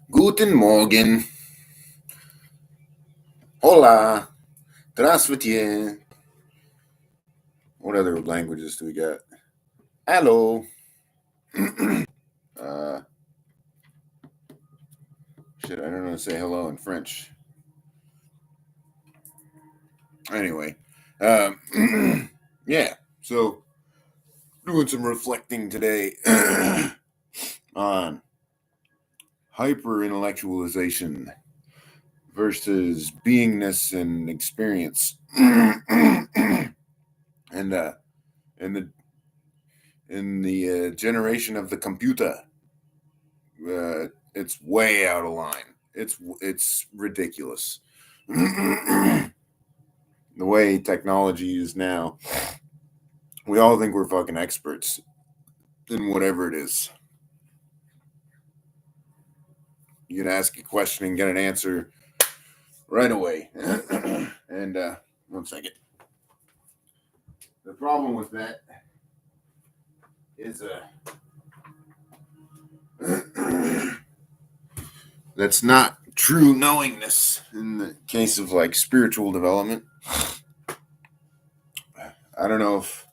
Guten Morgen. Hola. Здравствуйте. What other languages do we got? Hello. uh, shit, I don't know how to say hello in French. Anyway, yeah. So doing some reflecting today on hyper-intellectualization versus beingness and experience, and in the generation of the computer, it's way out of line. It's ridiculous. The way technology is now, we all think we're fucking experts in whatever it is. You can ask a question and get an answer right away. And 1 second. The problem with that is that's not true knowingness in the case of like spiritual development. I don't know if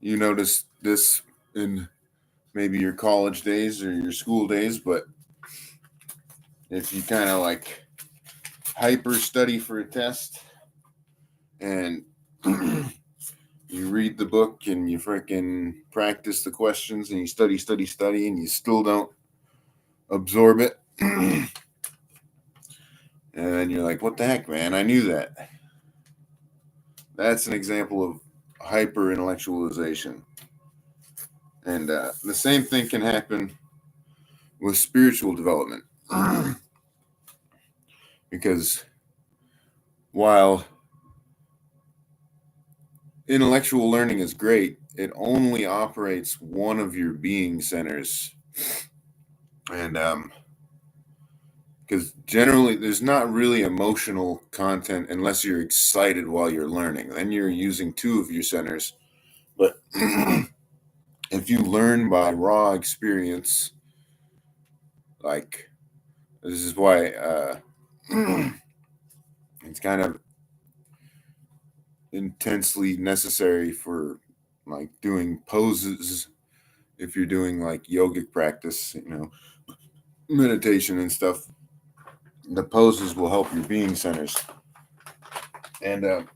you noticed this in maybe your college days or your school days, but if you kind of like hyper study for a test and you read the book and you freaking practice the questions and you study and you still don't absorb it, and then you're like, what the heck, man, I knew that. That's an example of hyper intellectualization. And the same thing can happen with spiritual development. Because while intellectual learning is great, it only operates one of your being centers. And because generally there's not really emotional content unless you're excited while you're learning. Then you're using two of your centers. But if you learn by raw experience, like this is why it's kind of intensely necessary for like doing poses if you're doing like yogic practice, meditation and stuff. The poses will help your being centers. And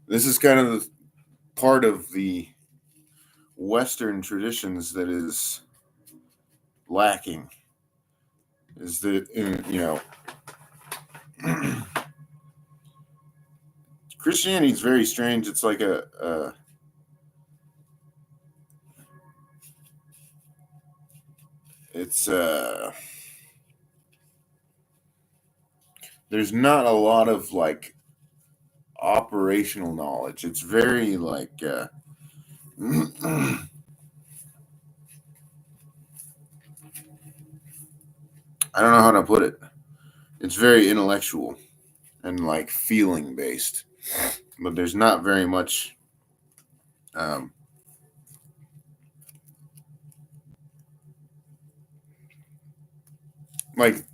this is kind of the part of the Western traditions that is lacking. Is that, Christianity is very strange. It's like it's there's not a lot of like operational knowledge. It's very like I don't know how to put it. It's very intellectual and like feeling based, but there's not very much um, like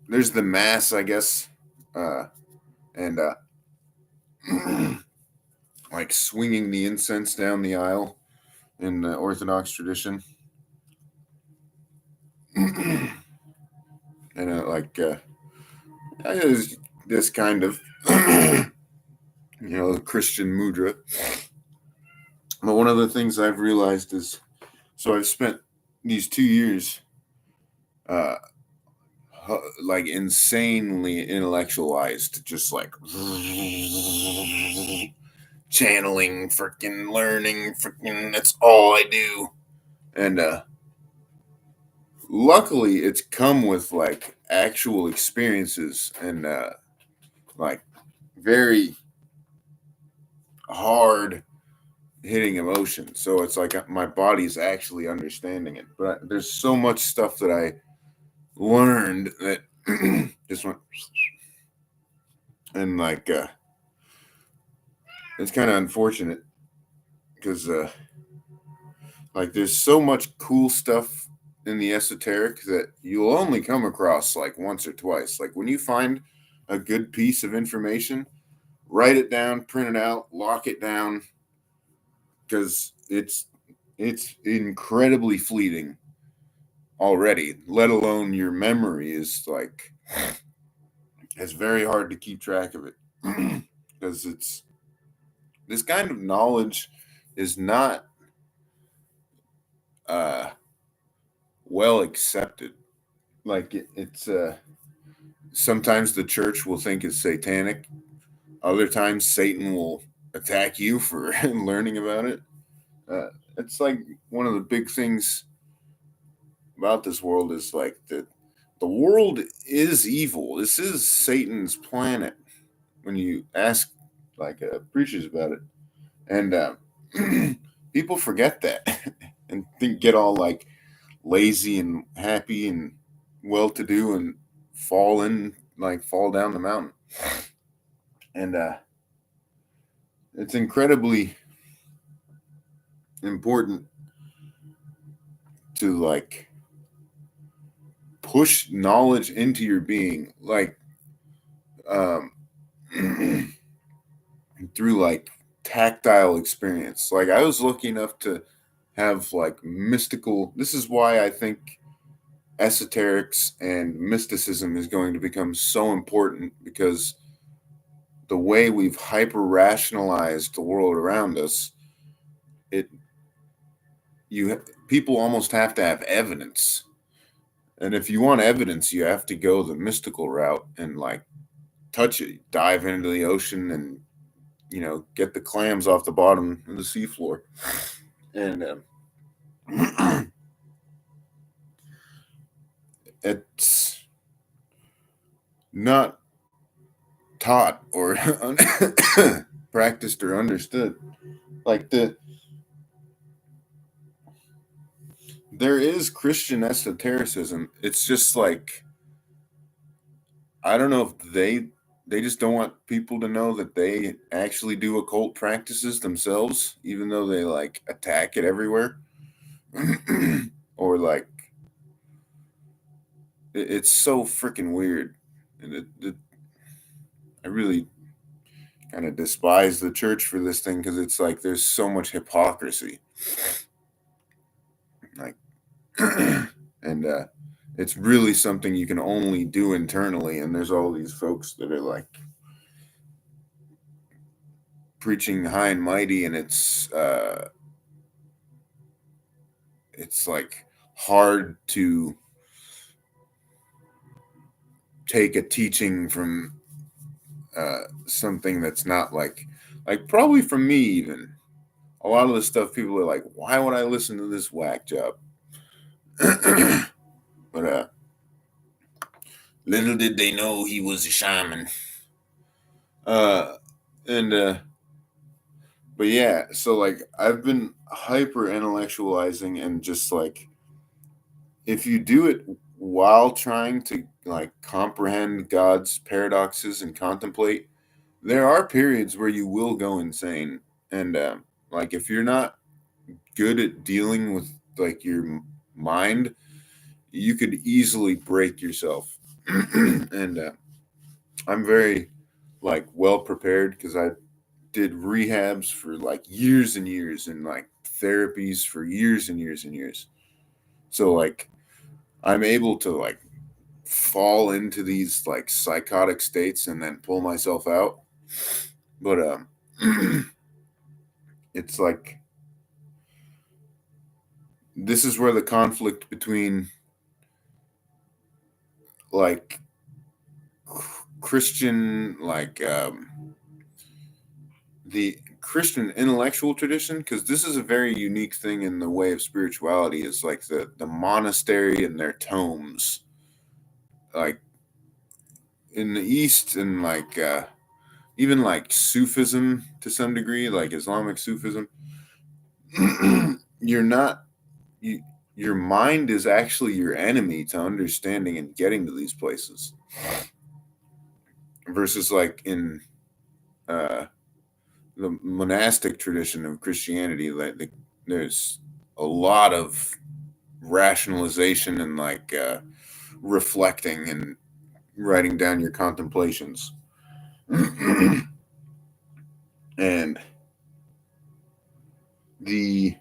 there's the mass, I guess, and like swinging the incense down the aisle in the Orthodox tradition, and is this kind of Christian mudra. But one of the things I've realized is, so I've spent these 2 years uh, like insanely intellectualized, just like channeling, freaking learning, freaking that's all I do. And luckily it's come with like actual experiences and like very hard hitting emotions. So it's like my body's actually understanding it. But there's so much stuff that I learned that just went and like it's kind of unfortunate because like there's so much cool stuff in the esoteric that you'll only come across like once or twice. Like when you find a good piece of information, write it down, print it out, lock it down, because it's incredibly fleeting already. Let alone your memory is like it's very hard to keep track of it because it's this kind of knowledge is not uh, well accepted. Like it's sometimes the church will think it's satanic. Other times Satan will attack you for learning about it. Uh, it's like one of the big things about this world is like that the world is evil. This is Satan's planet. When you ask like preachers about it, and people forget that and think get all like lazy and happy and well-to-do and fall down the mountain. And it's incredibly important to like push knowledge into your being, like um, through like tactile experience. Like I was lucky enough to have like mystical. This is why I think esoterics and mysticism is going to become so important, because the way we've hyper rationalized the world around us, it people almost have to have evidence. And if you want evidence, you have to go the mystical route and like touch it, dive into the ocean, and get the clams off the bottom of the seafloor. And it's not taught or practiced or understood. Like there is Christian esotericism. It's just like I don't know if they just don't want people to know that they actually do occult practices themselves, even though they like attack it everywhere. Or like it's so freaking weird, and I really kind of despise the church for this thing because it's like there's so much hypocrisy, like, and it's really something you can only do internally. And there's all these folks that are like preaching high and mighty, and it's like hard to take a teaching from something that's not like probably from me even. A lot of the stuff people are like, why would I listen to this whack job? But little did they know he was a shaman. Uh, and but yeah, so like I've been hyper intellectualizing, and just like if you do it while trying to like comprehend God's paradoxes and contemplate, there are periods where you will go insane. And like if you're not good at dealing with like your mind, you could easily break yourself. And I'm very like well prepared because I did rehabs for like years and years, and like therapies for years and years and years. So like I'm able to like fall into these like psychotic states and then pull myself out. But it's like this is where the conflict between like Christian like the Christian intellectual tradition, because this is a very unique thing in the way of spirituality, is like the monastery and their tomes. Like in the East, and like even like Sufism to some degree, like Islamic Sufism, you're not you, your mind is actually your enemy to understanding and getting to these places, versus like in uh, the monastic tradition of Christianity, like there's a lot of rationalization and like reflecting and writing down your contemplations. And the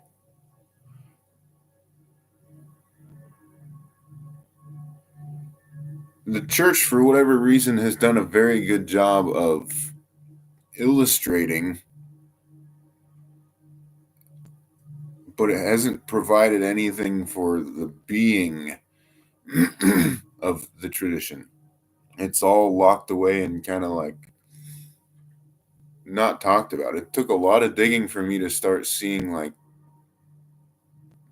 the church, for whatever reason, has done a very good job of illustrating, but it hasn't provided anything for the being of the tradition. It's all locked away and kind of like not talked about. It took a lot of digging for me to start seeing like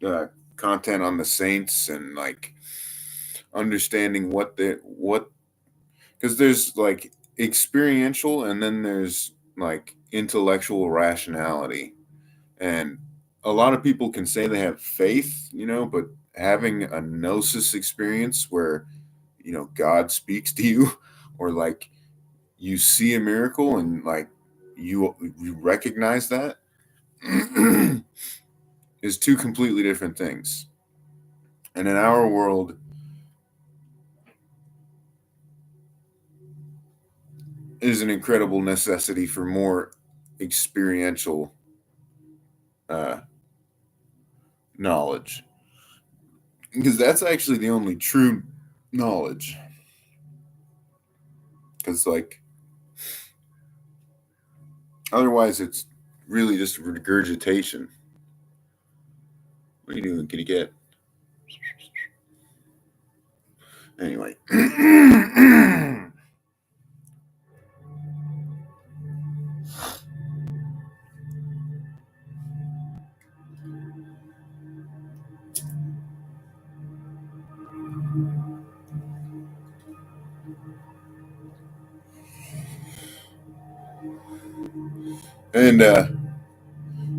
uh, content on the saints and like understanding what because there's like experiential and then there's like intellectual rationality. And a lot of people can say they have faith, but having a gnosis experience where, God speaks to you or like you see a miracle and like you recognize that is two completely different things. And in our world, is an incredible necessity for more experiential uh, knowledge, because that's actually the only true knowledge. Because like otherwise, it's really just regurgitation. What are you doing? Can you get anyway? And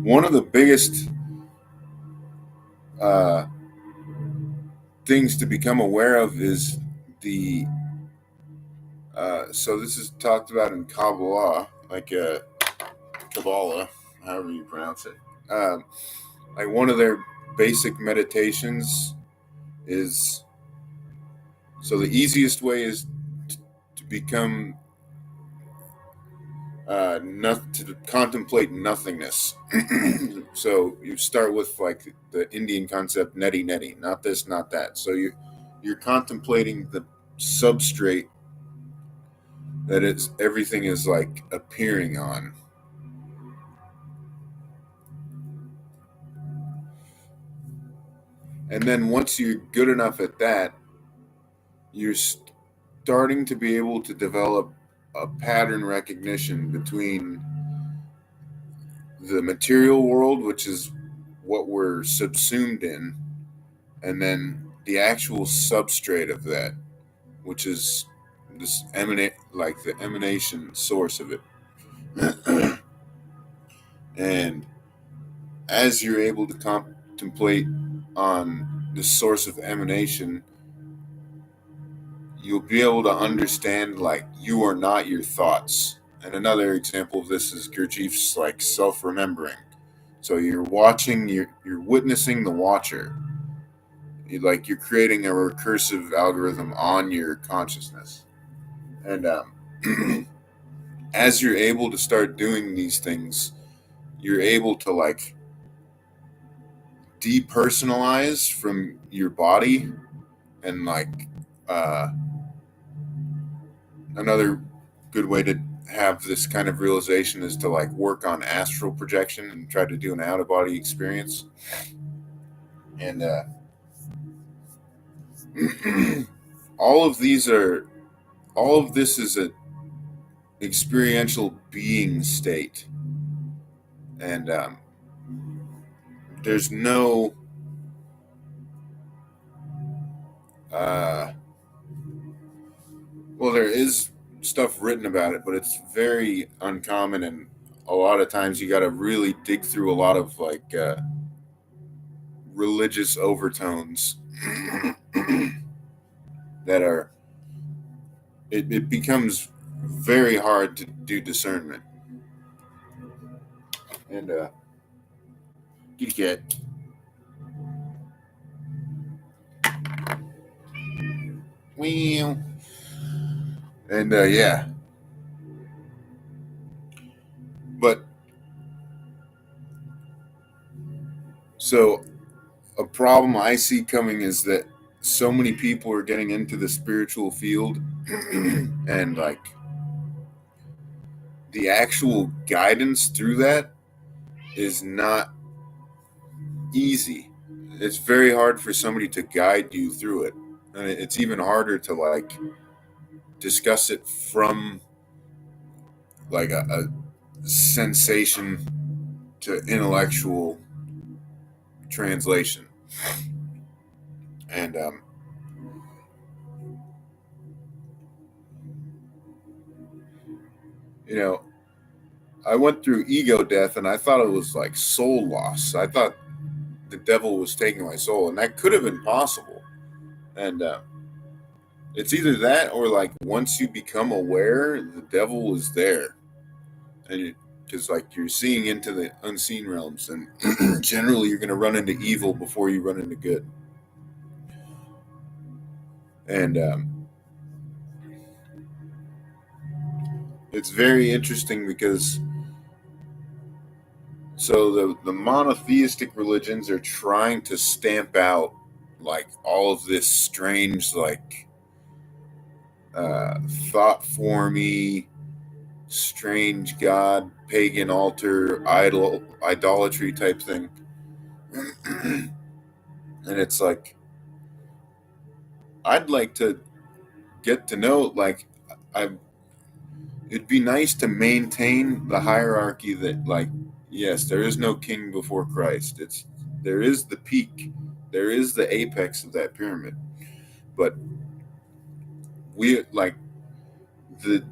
one of the biggest uh, things to become aware of is the so this is talked about in Kabbalah, like Kabbalah, however you pronounce it. Like one of their basic meditations is so the easiest way is to become not to contemplate nothingness. So you start with like the Indian concept neti neti, not this, not that. So you're contemplating the substrate that it's everything is like appearing on. And then once you're good enough at that, you're starting to be able to develop a pattern recognition between the material world, which is what we're subsumed in, and then the actual substrate of that, which is this emanate like the emanation source of it. And as you're able to contemplate on the source of emanation, you'll be able to understand like you are not your thoughts. And another example of this is Gurdjieff's like self-remembering. So you're watching, you're witnessing the watcher. You're creating a recursive algorithm on your consciousness. And as you're able to start doing these things, you're able to like depersonalize from your body and like uh, another good way to have this kind of realization is to like work on astral projection and try to do an out of body experience. And all of these are all of this is a experiential being state. And there's no uh, well, there is stuff written about it, but it's very uncommon, and a lot of times you got to really dig through a lot of like religious overtones that are. It becomes very hard to do discernment, and you get Well, and yeah, but so a problem I see coming is that so many people are getting into the spiritual field and like the actual guidance through that is not easy. It's very hard for somebody to guide you through it. And it's even harder to like discuss it from like a sensation to intellectual translation. And you know, I went through ego death and I thought it was like soul loss. I thought the devil was taking my soul, and that could have been possible. And it's either that or like once you become aware, the devil is there, and because like you're seeing into the unseen realms, and generally you're going to run into evil before you run into good. And it's very interesting because so the monotheistic religions are trying to stamp out like all of this strange like thought formy strange god pagan altar idolatry type thing. And it's like I'd like to get to know like I it'd be nice to maintain the hierarchy that like yes there is no king before Christ. It's there is the peak, there is the apex of that pyramid, but we like the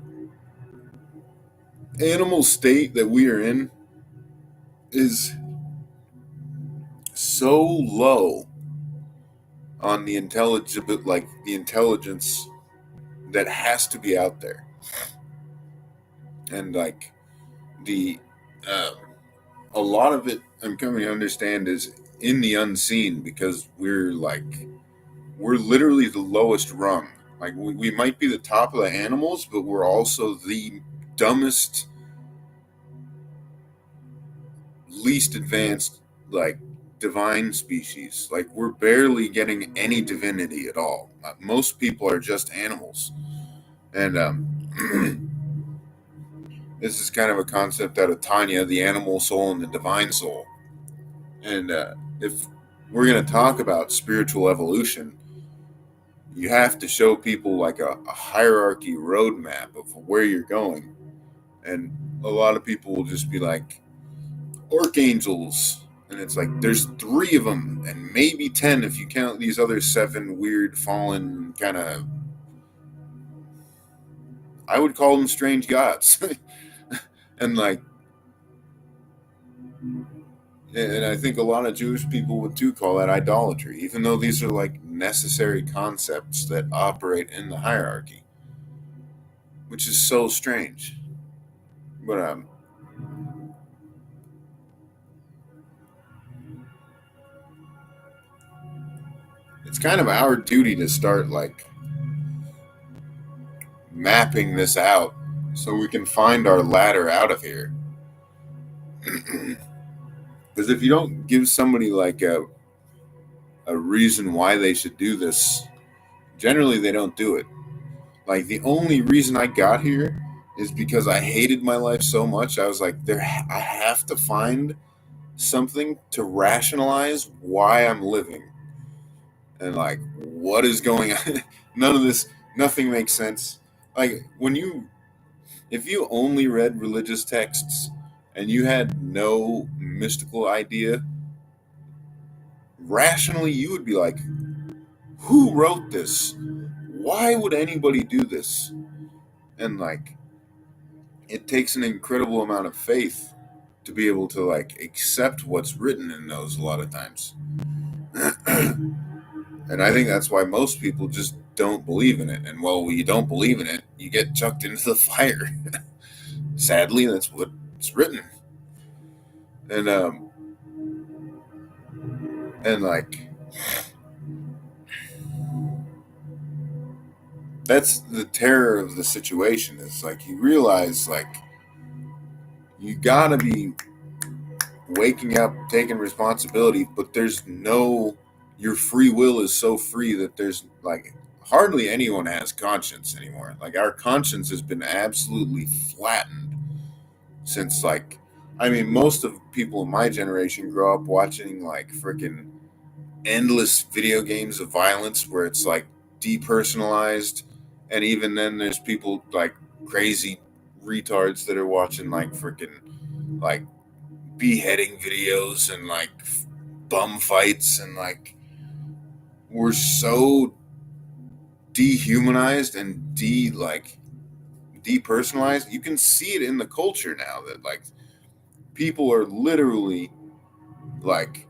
animal state that we are in is so low on the intelligible like the intelligence that has to be out there. And like the uh, a lot of it I'm coming to understand is in the unseen because we're literally the lowest rung. Like we might be the top of the animals, but we're also the dumbest, least advanced, like divine species. Like we're barely getting any divinity at all. Most people are just animals, and this is kind of a concept out of Tanya, the animal soul and the divine soul. And if we're going to talk about spiritual evolution, you have to show people like a hierarchy roadmap of where you're going. And a lot of people will just be like, archangels. And it's like, there's three of them, and maybe 10 if you count these other seven weird, fallen, kind of, I would call them strange gods. And like, and I think a lot of Jewish people would too call that idolatry, even though these are like necessary concepts that operate in the hierarchy, which is so strange. But it's kind of our duty to start like mapping this out so we can find our ladder out of here. Because if you don't give somebody like a reason why they should do this, generally they don't do it. Like the only reason I got here is because I hated my life so much. I was like, I have to find something to rationalize why I'm living and like what is going on. None of this, nothing makes sense. Like if you only read religious texts and you had no mystical idea, rationally you would be like, who wrote this? Why would anybody do this? And like, it takes an incredible amount of faith to be able to like accept what's written in those a lot of times. And I think that's why most people just don't believe in it. And well, when you don't believe in it, you get chucked into the fire. Sadly, that's what's written. And and like That's the terror of the situation. Is like you realize like you gotta be waking up, taking responsibility, but there's no, your free will is so free that there's like hardly anyone has conscience anymore. Like our conscience has been absolutely flattened since like, I mean, most of people in my generation grow up watching like freaking endless video games of violence where it's like depersonalized, and even then there's people like crazy retards that are watching like freaking like beheading videos and like bum fights, and like we're so dehumanized and depersonalized. You can see it in the culture now that like people are literally like,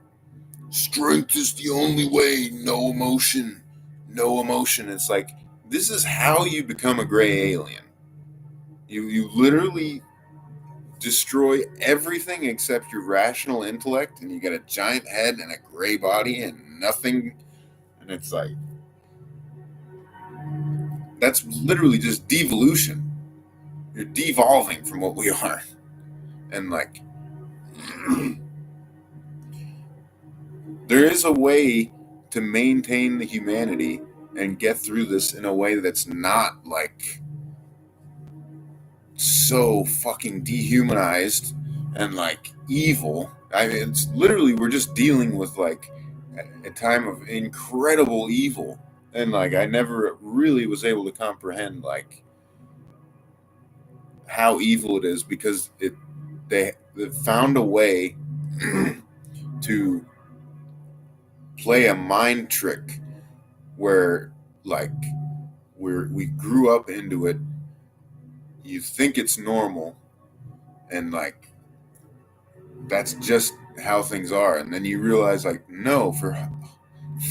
strength is the only way, no emotion, no emotion. It's like this is how you become a gray alien. You literally destroy everything except your rational intellect, and you get a giant head and a gray body and nothing. And it's like that's literally just devolution. You're devolving from what we are. And like there is a way to maintain the humanity and get through this in a way that's not like so fucking dehumanized and like evil. I mean, it's literally we're just dealing with like a time of incredible evil, and like I never really was able to comprehend like how evil it is because they found a way to play a mind trick where like we grew up into it. You think it's normal, and like that's just how things are, and then you realize like no, for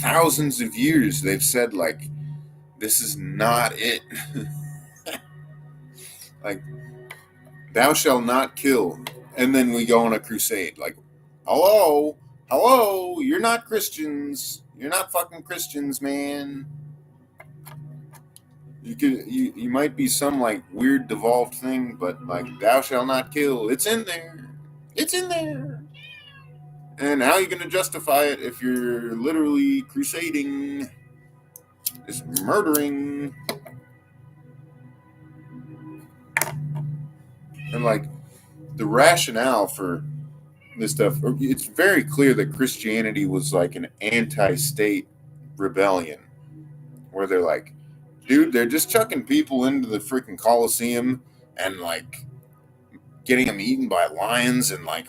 thousands of years they've said like this is not it. Like thou shalt not kill, and then we go on a crusade like hello, hello, you're not Christians, you're not fucking Christians, man. You might be some like weird devolved thing, but like thou shalt not kill, it's in there, it's in there. And how are you going to justify it if you're literally crusading, is murdering? And like the rationale for this stuff, it's very clear that Christianity was like an anti-state rebellion, where they're like, dude, they're just chucking people into the freaking Colosseum and like getting them eaten by lions, and like,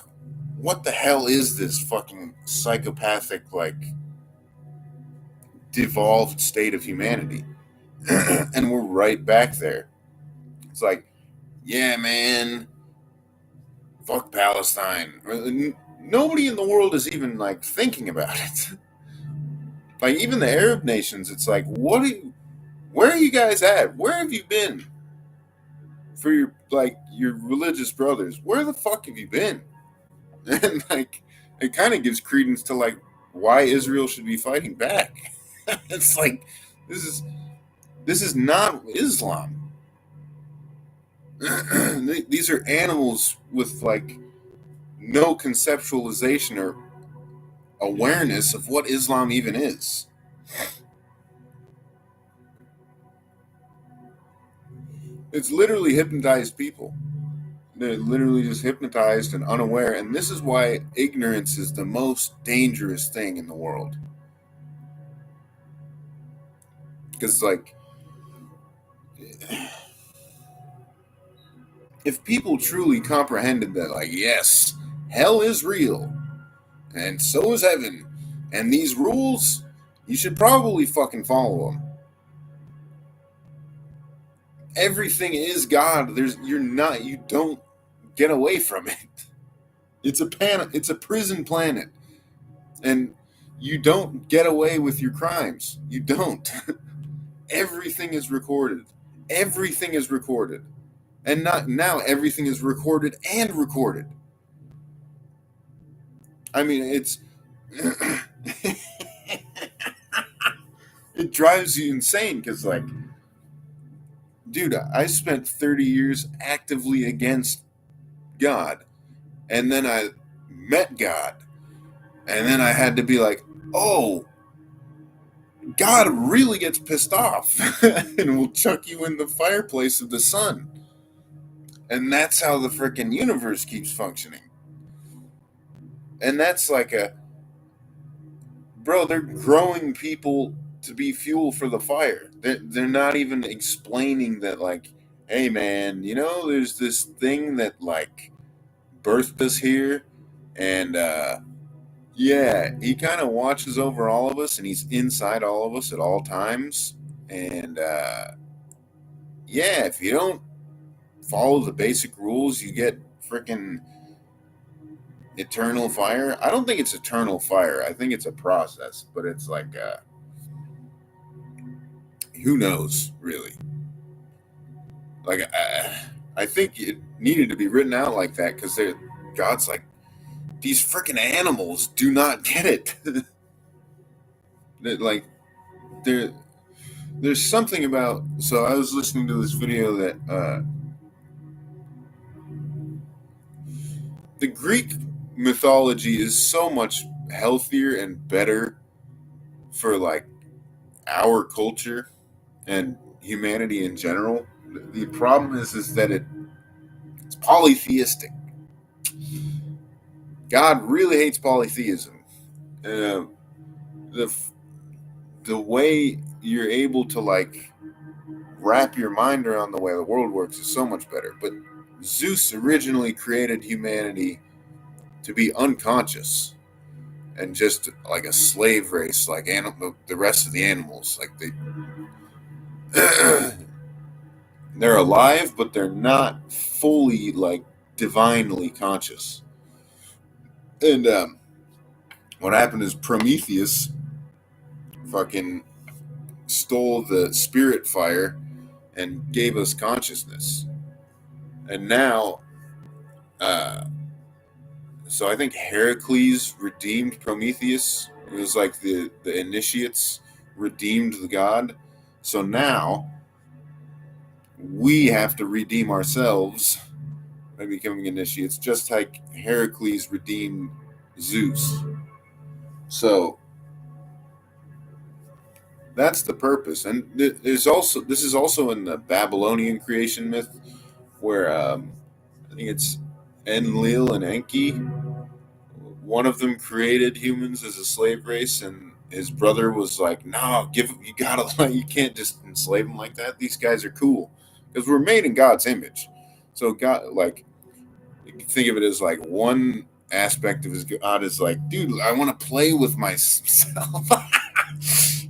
what the hell is this fucking psychopathic like devolved state of humanity? And we're right back there. It's like, yeah, man, fuck Palestine. Nobody in the world is even like thinking about it. Like even the Arab nations, it's like, where are you guys at? Where have you been for your like your religious brothers? Where the fuck have you been? And like, it kind of gives credence to like why Israel should be fighting back. It's like this is this is not Islam. These are animals with like no conceptualization or awareness of what Islam even is. It's literally hypnotized people. They're literally just hypnotized and unaware. And this is why ignorance is the most dangerous thing in the world. Because, like, if people truly comprehended that, like, yes, hell is real, and so is heaven, and these rules, you should probably fucking follow them. Everything is God. You don't get away from it. It's a prison planet, and you don't get away with your crimes. You don't. Everything is recorded. Everything is recorded. And not now everything is recorded and recorded. I mean, it's it drives you insane because like dude, I spent 30 years actively against God, and then I met God, and then I had to be like, oh, God really gets pissed off and will chuck you in the fireplace of the sun. And that's how the freaking universe keeps functioning. And that's like a, bro, they're growing people to be fuel for the fire. They're not even explaining that, like, hey, man, there's this thing that, like, birthed us here. And, yeah, he kind of watches over all of us and he's inside all of us at all times. And, yeah, if you don't follow the basic rules, you get freaking eternal fire. I don't think it's eternal fire. I think it's a process, but it's like, who knows, really? Like, I think it needed to be written out like that because God's like, these freaking animals do not get it. Like, there, there's something about. So I was listening to this video that the Greek mythology is so much healthier and better for like our culture and humanity in general. The problem is that it's polytheistic. God really hates polytheism. Uh, the the way you're able to like wrap your mind around the way the world works is so much better. But Zeus originally created humanity to be unconscious and just like a slave race, like the rest of the animals. Like they're alive, but they're not fully like divinely conscious. And what happened is Prometheus fucking stole the spirit fire and gave us consciousness. And now, uh, so I think Heracles redeemed Prometheus. It was like the initiates redeemed the god. So now we have to redeem ourselves by becoming initiates, just like Heracles redeemed Zeus. So that's the purpose. And this is also in the Babylonian creation myth, where I think it's Enlil and Enki. One of them created humans as a slave race, and his brother was like, "No, you gotta you can't just enslave them like that. These guys are cool because we're made in God's image." So God, like, you can think of it as like one aspect of his God is like, dude, I want to play with myself.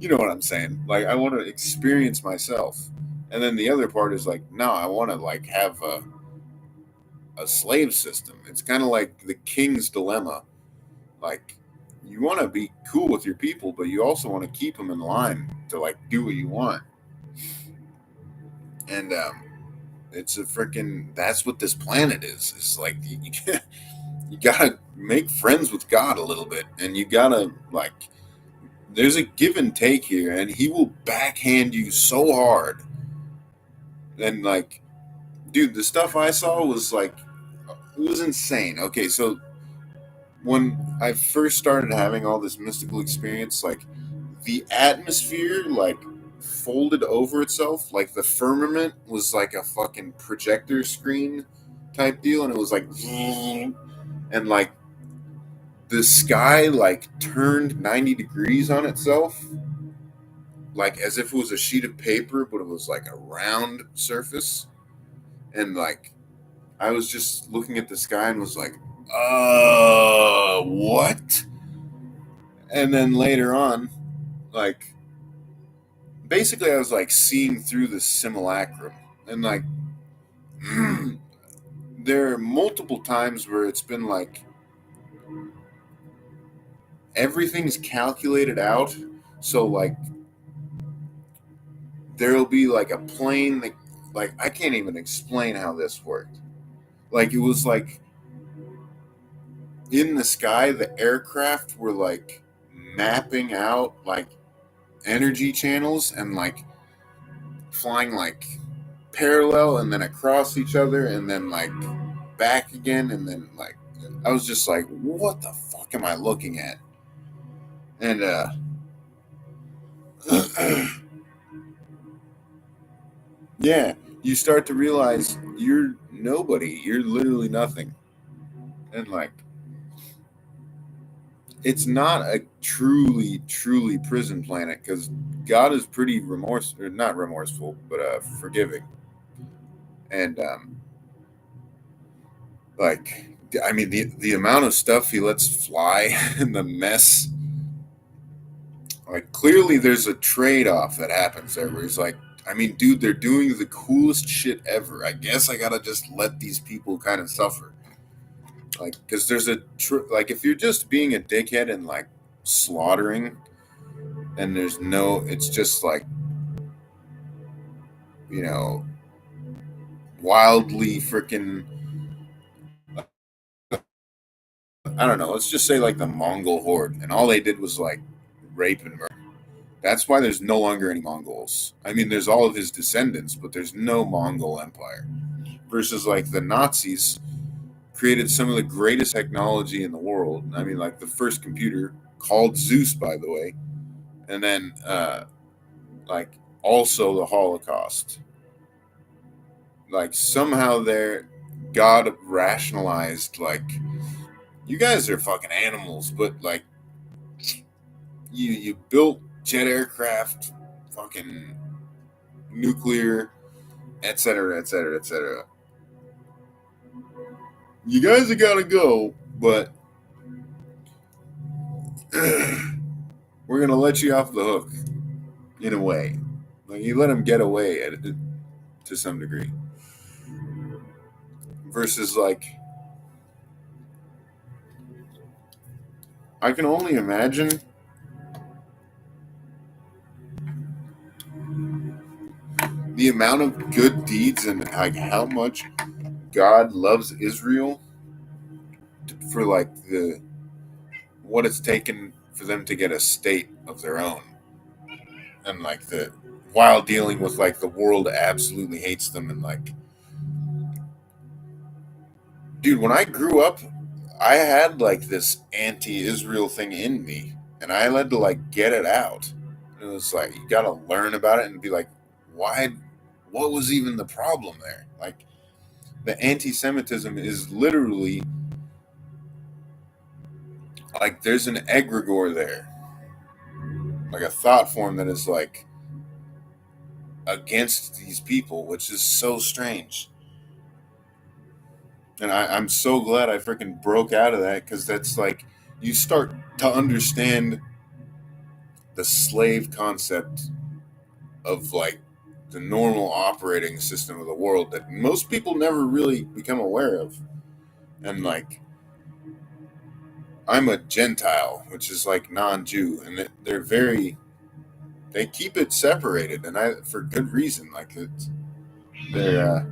You know what I'm saying? Like, I want to experience myself. And then the other part is like, no, I want to like have a slave system. It's kind of like the king's dilemma. Like, you want to be cool with your people, but you also want to keep them in line to like do what you want. And it's a freaking. That's what this planet is. It's like you gotta make friends with God a little bit, and you gotta like. There's a give and take here, and He will backhand you so hard. And like, dude, the stuff I saw was like, it was insane. Okay, so when I first started having all this mystical experience, like the atmosphere like folded over itself, like the firmament was like a fucking projector screen type deal, and it was like, and like the sky like turned 90 degrees on itself, like as if it was a sheet of paper, but it was like a round surface, and like I was just looking at the sky and was like, what? And then later on, like, basically, I was like seeing through the simulacrum. And like, there are multiple times where it's been like, everything's calculated out. So, like, there'll be like a plane that, like, I can't even explain how this worked. Like, it was like in the sky, the aircraft were like mapping out like energy channels and like flying like parallel and then across each other and then like back again and then like I was just like, what the fuck am I looking at? And yeah, you start to realize you're nobody. You're literally nothing. And like it's not a truly prison planet because God is pretty or not remorseful, but forgiving. And like I mean the amount of stuff he lets fly and the mess, like clearly there's a trade-off that happens there where he's like, I mean, dude, they're doing the coolest shit ever. I guess I gotta just let these people kind of suffer. Like, because there's like, if you're just being a dickhead and like slaughtering, and there's no, it's just like, you know, wildly freaking, I don't know, let's just say like the Mongol horde, and all they did was like rape and murder. That's why there's no longer any Mongols. I mean, there's all of his descendants, but there's no Mongol Empire. Versus like the Nazis created some of the greatest technology in the world. I mean, like the first computer called Zeus, by the way, and then like also the Holocaust. Like somehow their God rationalized like you guys are fucking animals, but like you built jet aircraft, fucking nuclear, etc., etc., etc. You guys have got to go, but we're gonna let you off the hook in a way. Like you let them get away to some degree. Versus like I can only imagine the amount of good deeds and like how much God loves Israel for like the what it's taken for them to get a state of their own, and like the while dealing with like the world absolutely hates them. And like, dude, when I grew up, I had like this anti-Israel thing in me, and I had to like get it out. It was like you got to learn about it and be like, why? What was even the problem there? Like the anti-Semitism is literally like there's an egregore there, like a thought form that is like against these people, which is so strange. And I'm so glad I freaking broke out of that because that's like you start to understand the slave concept of like the normal operating system of the world that most people never really become aware of. And like I'm a Gentile, which is like non-Jew, and they're very they keep it separated, and I for good reason. Like they're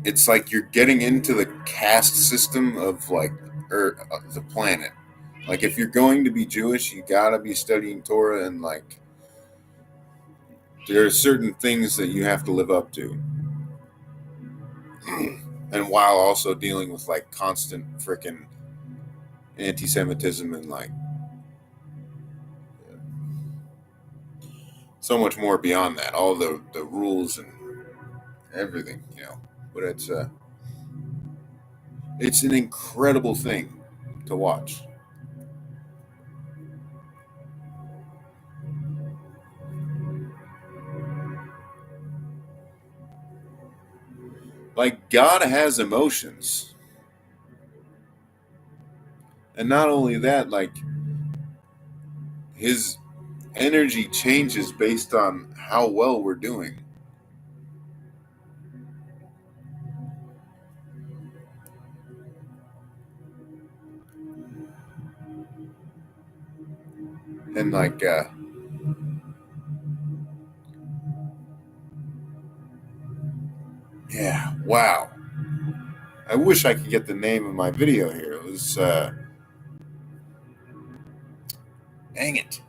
it's like you're getting into the caste system of like the planet. Like if you're going to be Jewish, you gotta be studying Torah, and like there are certain things that you have to live up to, and while also dealing with like constant freaking anti-Semitism and like so much more beyond that, all the rules and everything, you know. But it's an incredible thing to watch. Like God has emotions, and not only that, like his energy changes based on how well we're doing. And like yeah, wow. I wish I could get the name of my video here. It was dang it.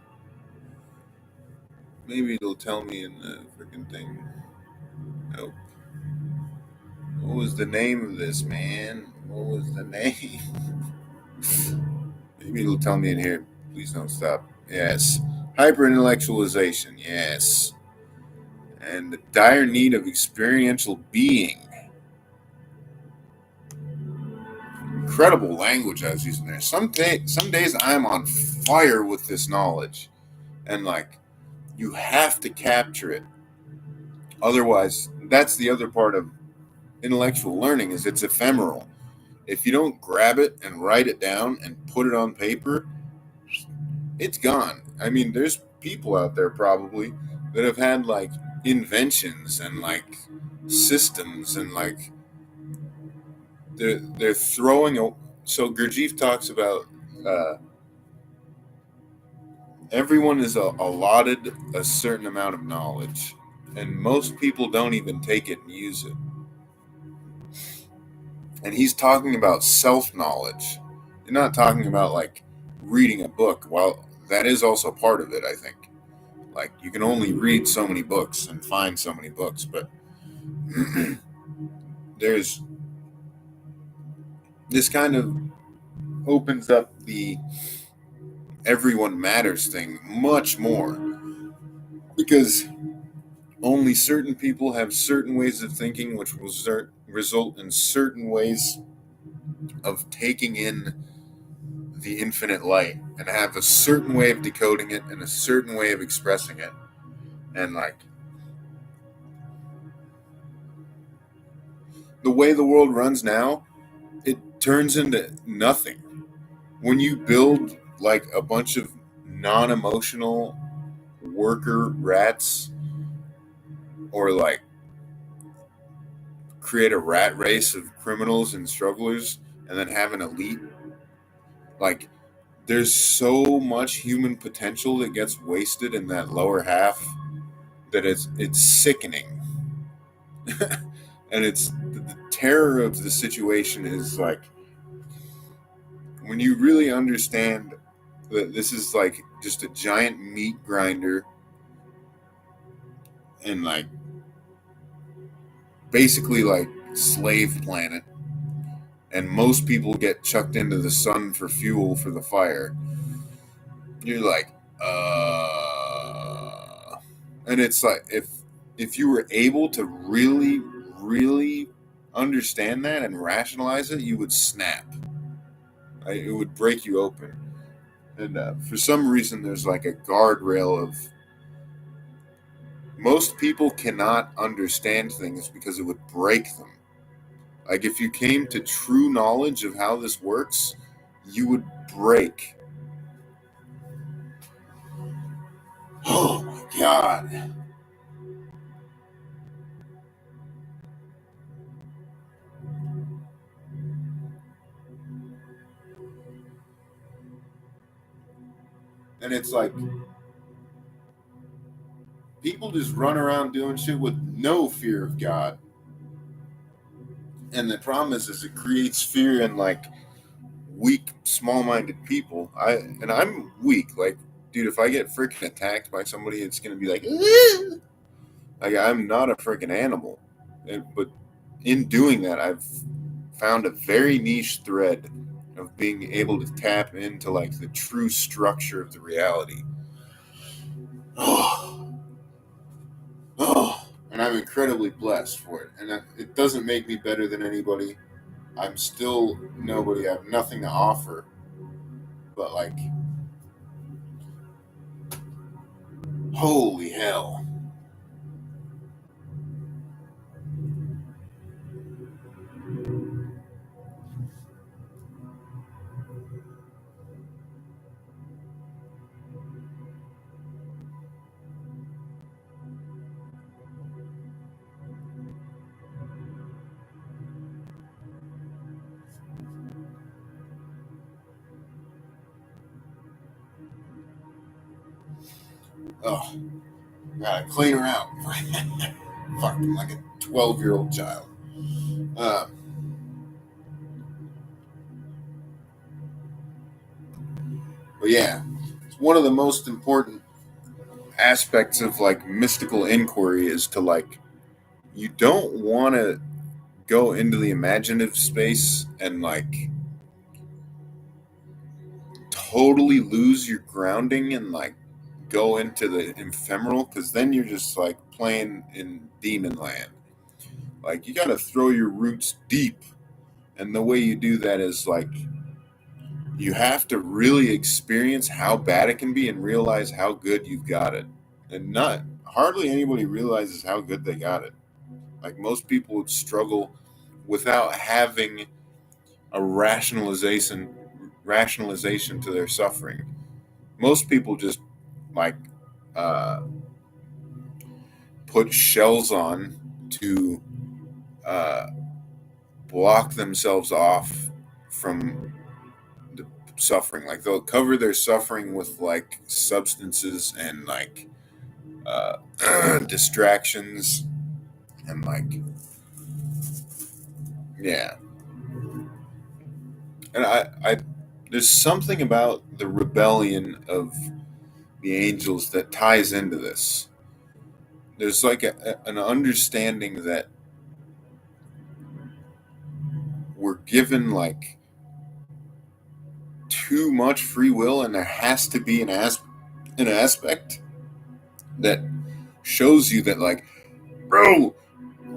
Maybe it'll tell me in the freaking thing. Oh, what was the name of this, man? What was the name? Maybe it'll tell me in here. Please don't stop. Yes. Hyper-intellectualization. Yes. And the dire need of experiential being. Incredible language I was using there. Some days I'm on fire with this knowledge, and like you have to capture it. Otherwise, that's the other part of intellectual learning is it's ephemeral. If you don't grab it and write it down and put it on paper, it's gone. I mean, there's people out there probably that have had like inventions and like systems and like they're throwing a. So Gurdjieff talks about everyone is allotted a certain amount of knowledge, and most people don't even take it and use it. And he's talking about self knowledge. You're not talking about like reading a book. Well, that is also part of it, I think. Like you can only read so many books and find so many books, but there's this kind of opens up the everyone matters thing much more because only certain people have certain ways of thinking, which will result in certain ways of taking in the infinite light and have a certain way of decoding it and a certain way of expressing it. And like the way the world runs now, it turns into nothing. When you build like a bunch of non emotional worker rats or like create a rat race of criminals and strugglers and then have an elite, like there's so much human potential that gets wasted in that lower half that it's sickening. And it's the terror of the situation is like when you really understand that this is like just a giant meat grinder and like basically like slave planet and most people get chucked into the sun for fuel for the fire, you're like and it's like if you were able to really understand that and rationalize it, you would snap. It would break you open. And for some reason, there's like a guardrail of most people cannot understand things because it would break them. Like if you came to true knowledge of how this works, you would break. Oh my god. And it's like people just run around doing shit with no fear of God. And the problem is it creates fear in like weak, small-minded people. I'm weak. Like, dude, if I get freaking attacked by somebody, it's gonna be like, "Ugh!" Like I'm not a freaking animal. But in doing that, I've found a very niche thread of being able to tap into like the true structure of the reality. Oh, oh, and I'm incredibly blessed for it. And it doesn't make me better than anybody. I'm still nobody. I have nothing to offer. But like, holy hell. Oh, gotta clean her out. Fucking like a 12-year-old child. Uh, but yeah, it's one of the most important aspects of like mystical inquiry is to like you don't want to go into the imaginative space and like totally lose your grounding and like go into the ephemeral, because then you're just like playing in demon land. Like you got to throw your roots deep, and the way you do that is like you have to really experience how bad it can be and realize how good you've got it. And not hardly anybody realizes how good they got it. Like most people would struggle without having a rationalization to their suffering. Most people just like uh, put shells on to uh, block themselves off from the suffering. Like they'll cover their suffering with like substances and like distractions and like yeah. And I there's something about the rebellion of the angels that ties into this. There's like an understanding that we're given like too much free will, and there has to be an aspect that shows you that like, bro,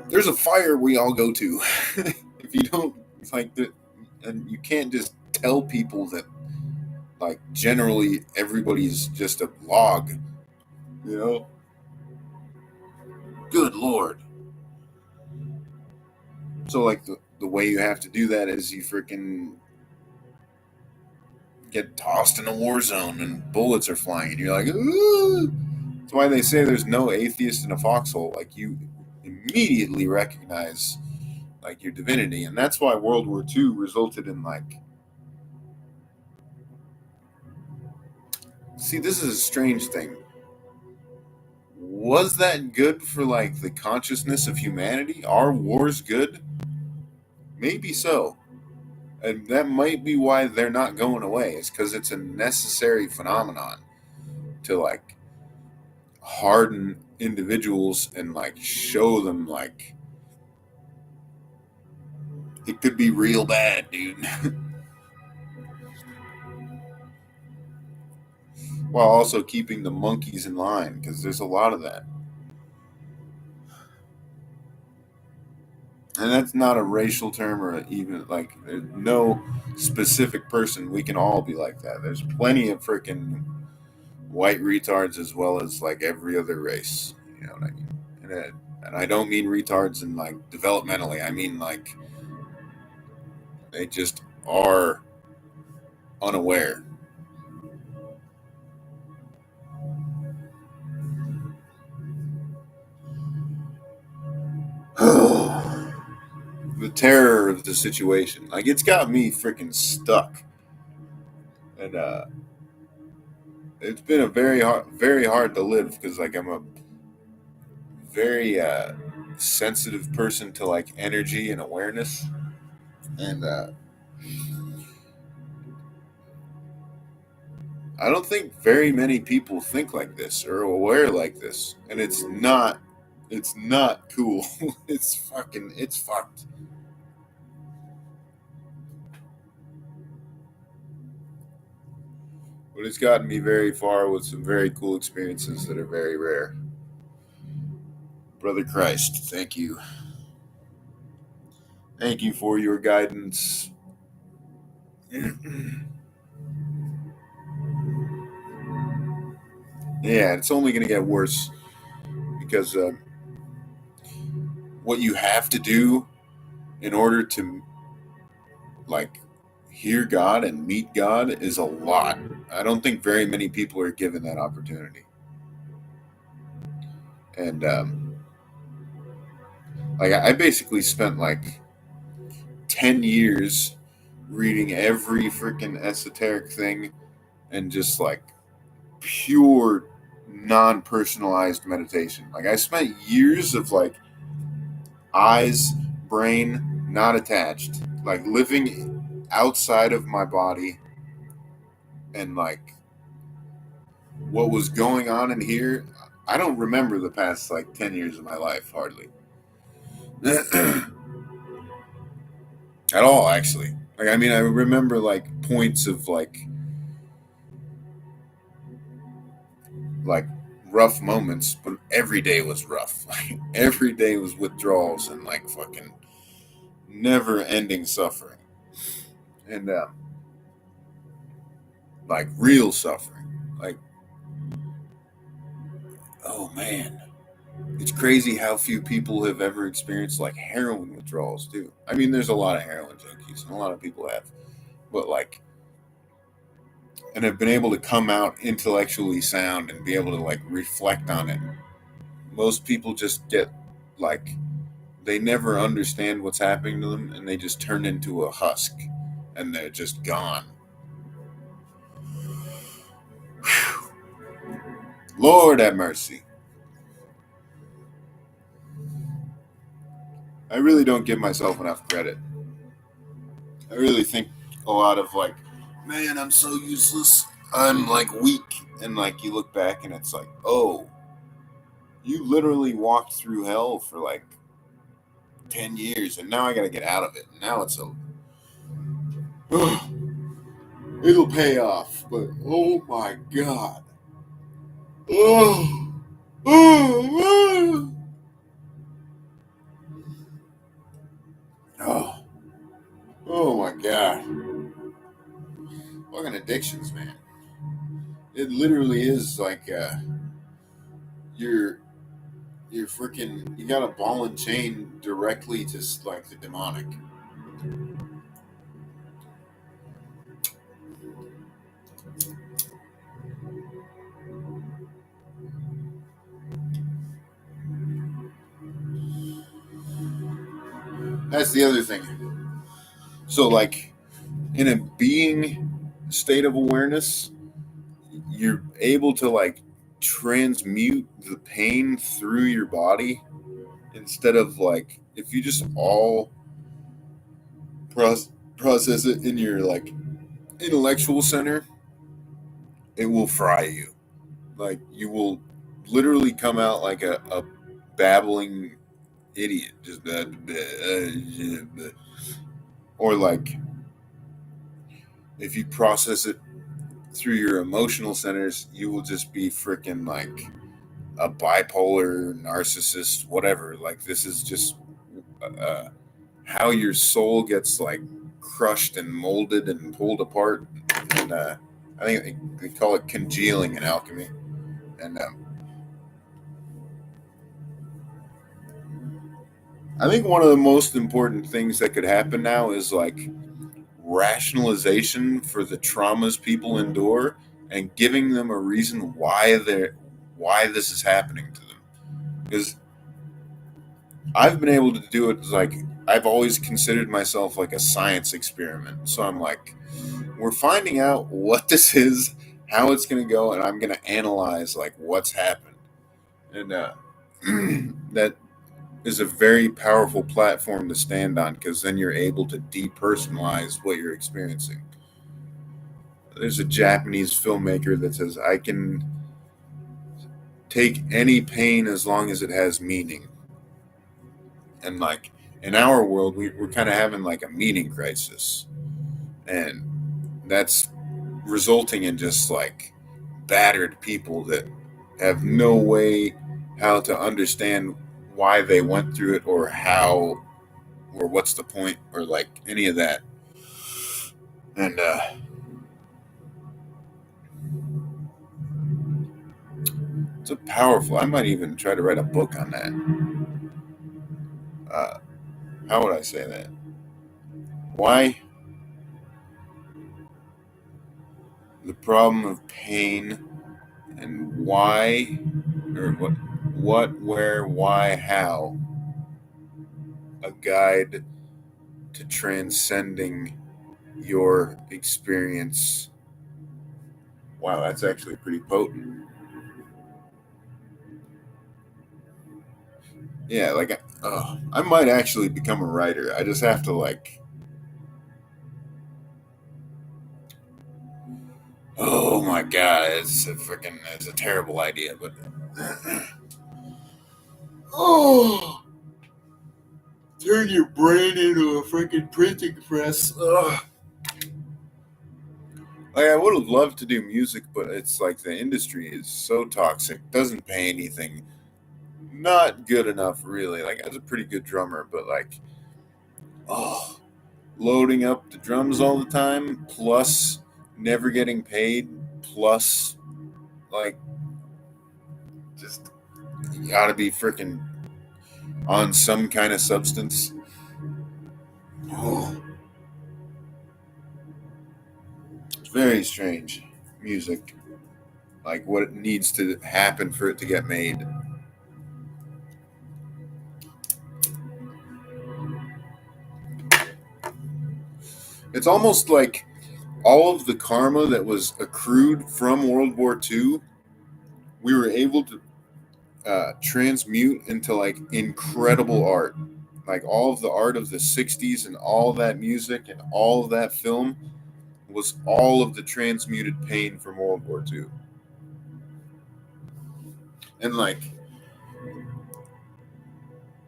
there's a fire we all go to. If you don't like that, and you can't just tell people that like generally everybody's just a log, you know. Good lord. So like the way you have to do that is you freaking get tossed in a war zone and bullets are flying and you're like, ooh. That's why they say there's no atheist in a foxhole. Like you immediately recognize like your divinity, and that's why World War II resulted in like. See, this is a strange thing. Was that good for like the consciousness of humanity? Are wars good? Maybe so. And that might be why they're not going away. It's because it's a necessary phenomenon to like harden individuals and like show them like it could be real bad, dude. While also keeping the monkeys in line, because there's a lot of that. And that's not a racial term or even like there's no specific person. We can all be like that. There's plenty of freaking white retards as well as like every other race. You know what I mean? And I don't mean retards in like developmentally. I mean like they just are unaware. The terror of the situation, like it's got me freaking stuck, and it's been a very hard to live because like I'm a very sensitive person to like energy and awareness, and I don't think very many people think like this or aware like this, and it's not cool. It's fucked. But it's gotten me very far with some very cool experiences that are very rare. Brother Christ, thank you. Thank you for your guidance. Yeah, it's only going to get worse because what you have to do in order to like hear God and meet God is a lot. I don't think very many people are given that opportunity. And like I basically spent like 10 years reading every freaking esoteric thing and just like pure non-personalized meditation. Like I spent years of like eyes, brain not attached, like living outside of my body, and like what was going on in here. I don't remember the past like 10 years of my life hardly. At all, actually. Like, I mean, I remember like points of like rough moments, but every day was rough. Like every day was withdrawals and like fucking never ending suffering. And like real suffering. Like, oh man. It's crazy how few people have ever experienced like heroin withdrawals too. I mean, there's a lot of heroin junkies and a lot of people have, but like, and have been able to come out intellectually sound and be able to like reflect on it. Most people just get like, they never understand what's happening to them and they just turn into a husk and they're just gone. Lord have mercy. I really don't give myself enough credit. I really think a lot of like, man, I'm so useless. I'm like weak. And like you look back and it's like, oh, you literally walked through hell for like 10 years and now I got to get out of it. Now it's a, it'll pay off. But oh my God. Oh, oh, oh, oh my God. Fucking addictions, man. It literally is like you're you're freaking, you got a ball and chain directly to like the demonic. That's the other thing. So like in a being state of awareness, you're able to like transmute the pain through your body instead of like if you just all process it in your like intellectual center, it will fry you. Like you will literally come out like a babbling idiot, just or like if you process it through your emotional centers, you will just be freaking like a bipolar narcissist, whatever. Like this is just uh, how your soul gets like crushed and molded and pulled apart. And I think they call it congealing in alchemy. And I think one of the most important things that could happen now is like rationalization for the traumas people endure and giving them a reason why this is happening to them. Because I've been able to do it like I've always considered myself like a science experiment. So I'm like, we're finding out what this is, how it's going to go, and I'm going to analyze like what's happened. And that is a very powerful platform to stand on because then you're able to depersonalize what you're experiencing. There's a Japanese filmmaker that says, I can take any pain as long as it has meaning. And like in our world, we're kind of having like a meaning crisis. And that's resulting in just like battered people that have no way how to understand why they went through it or how or what's the point or like any of that. And it's a powerful, I might even try to write a book on that. uh, how would I say that, why the problem of pain and why or where why how, a guide to transcending your experience. Wow, that's actually pretty potent. Yeah, like I might actually become a writer. I just have to like, oh my god, it's a terrible idea, but oh turn your brain into a freaking printing press. Ugh. Like, I would have loved to do music, but it's like the industry is so toxic, doesn't pay anything, not good enough, really. Like, I was a pretty good drummer, but like, oh, loading up the drums all the time, plus never getting paid, plus like, just you gotta be freaking on some kind of substance. Oh, it's very strange music. Like, what needs to happen for it to get made. It's almost like all of the karma that was accrued from World War II, we were able to transmute into like incredible art. Like all of the art of the 60s and all that music and all of that film was all of the transmuted pain from World War II. And like,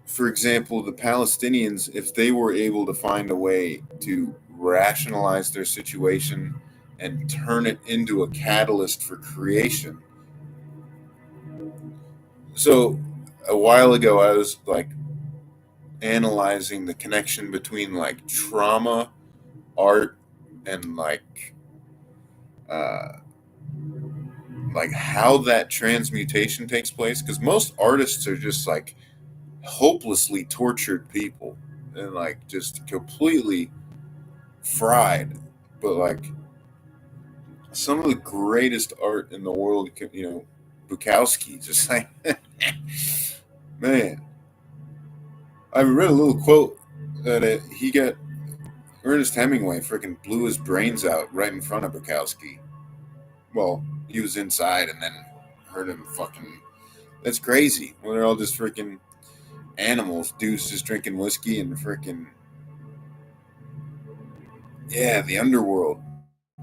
for example, the Palestinians, if they were able to find a way to rationalize their situation and turn it into a catalyst for creation. So a while ago, I was like analyzing the connection between like trauma, art, and uh, like how that transmutation takes place. Because most artists are just like hopelessly tortured people and like just completely fried. But like some of the greatest art in the world, Bukowski, just like man. I read a little quote that he got Ernest Hemingway freaking blew his brains out right in front of Bukowski. Well, he was inside and then heard him fucking. That's crazy. When they're all just freaking animals, dudes just drinking whiskey and freaking. Yeah, the underworld.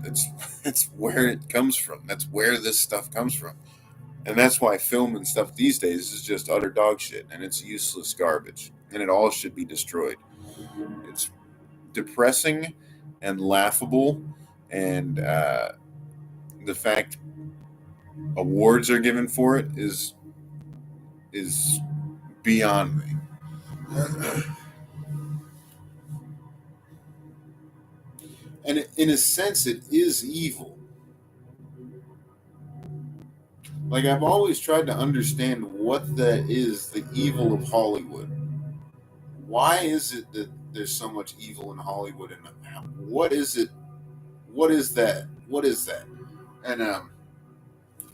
That's that's where it comes from. That's where this stuff comes from. And that's why film and stuff these days is just utter dog shit and it's useless garbage. And it all should be destroyed. It's depressing and laughable. And the fact awards are given for it is beyond me. And in a sense, it is evil. Like I've always tried to understand what that is, the evil of Hollywood. Why is it that there's so much evil in Hollywood, and what is it? What is that? What is that? And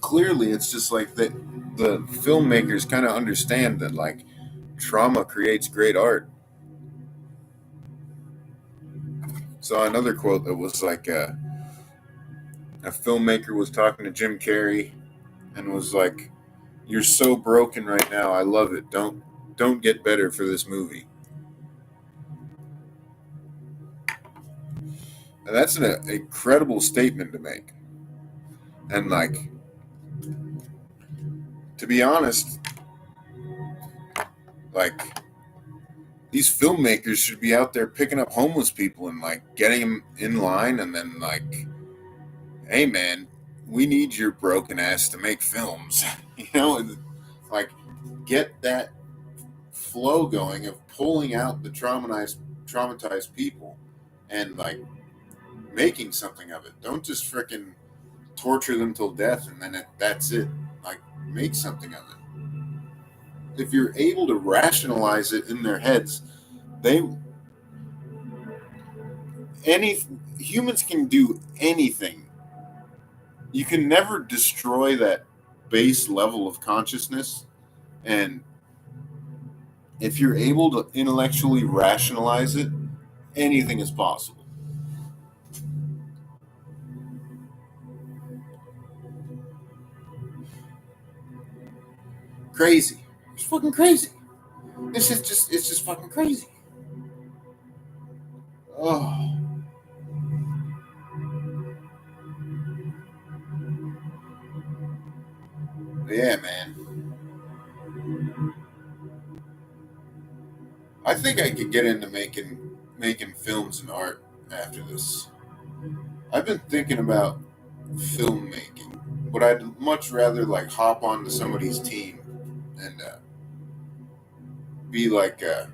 clearly, it's just like that. The filmmakers kind of understand that like trauma creates great art. Saw another quote that was like a filmmaker was talking to Jim Carrey and was like, "You're so broken right now. I love it. Don't get better for this movie." And that's an incredible statement to make. And like, to be honest, like these filmmakers should be out there picking up homeless people and like getting them in line and then like, hey man, we need your broken ass to make films, and like get that flow going of pulling out the traumatized people and like making something of it. Don't just fricking torture them till death and then that's it. Like make something of it. If you're able to rationalize it in their heads, they any humans can do anything. You can never destroy that base level of consciousness, and if you're able to intellectually rationalize it, anything is possible. Crazy. It's fucking crazy. It's just fucking crazy. Oh, yeah, man. I think I could get into making films and art after this. I've been thinking about filmmaking, but I'd much rather like hop onto somebody's team and be like a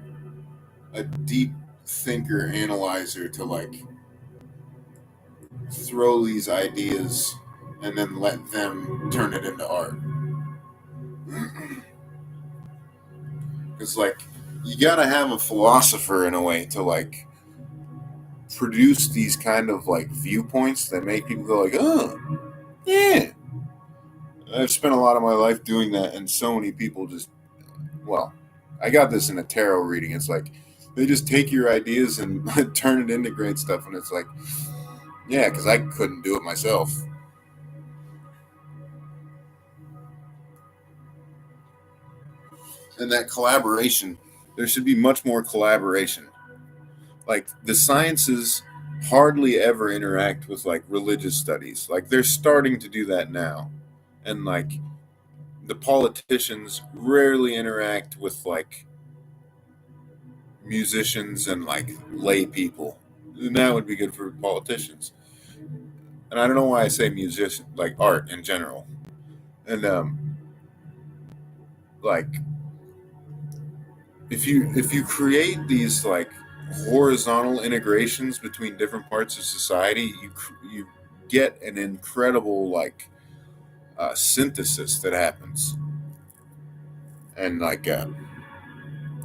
deep thinker analyzer to like throw these ideas and then let them turn it into art. It's like you gotta have a philosopher in a way to like produce these kind of like viewpoints that make people go like, oh, yeah. I've spent a lot of my life doing that, and so many people just, well, I got this in a tarot reading. It's like they just take your ideas and turn it into great stuff, and it's like, yeah, because I couldn't do it myself. And that collaboration, there should be much more collaboration. Like the sciences hardly ever interact with like religious studies. Like they're starting to do that now. And like the politicians rarely interact with like musicians and like lay people. And that would be good for politicians. And I don't know why I say musician, like art in general. And like if you create these like horizontal integrations between different parts of society, you get an incredible like synthesis that happens, and like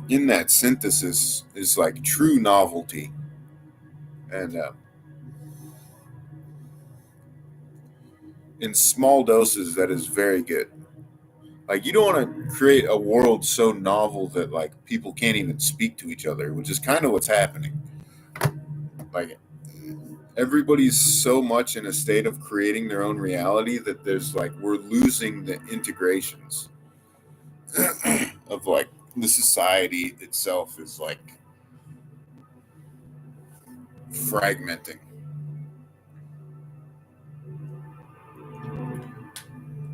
in that synthesis is like true novelty, and in small doses that is very good. Like you don't want to create a world so novel that like people can't even speak to each other, which is kind of what's happening. Like everybody's so much in a state of creating their own reality that there's like we're losing the integrations of like the society itself is like fragmenting.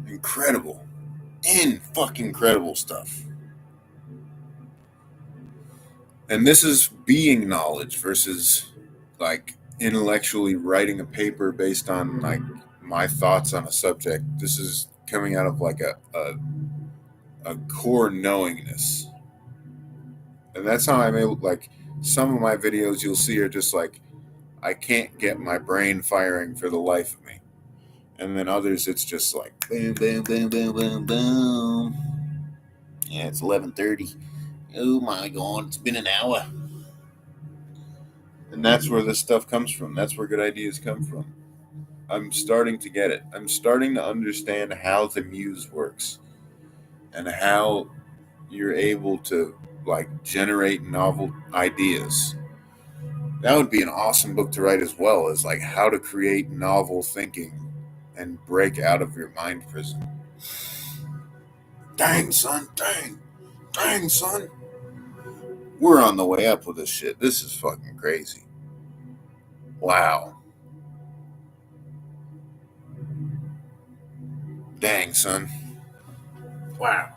Incredible, in fucking incredible stuff. And this is being knowledge versus like intellectually writing a paper based on like my thoughts on a subject. This is coming out of like a core knowingness. And that's how I'm able, like, some of my videos you'll see are just like, I can't get my brain firing for the life of me. And then others, it's just like, boom, boom, boom, boom, boom, boom. Yeah, it's 11:30. Oh my God, it's been an hour. And that's where this stuff comes from. That's where good ideas come from. I'm starting to get it. I'm starting to understand how the muse works and how you're able to like generate novel ideas. That would be an awesome book to write as well, as like how to create novel thinking and break out of your mind prison. Dang son, dang son. We're on the way up with this shit. This is fucking crazy. Wow. Dang son. Wow.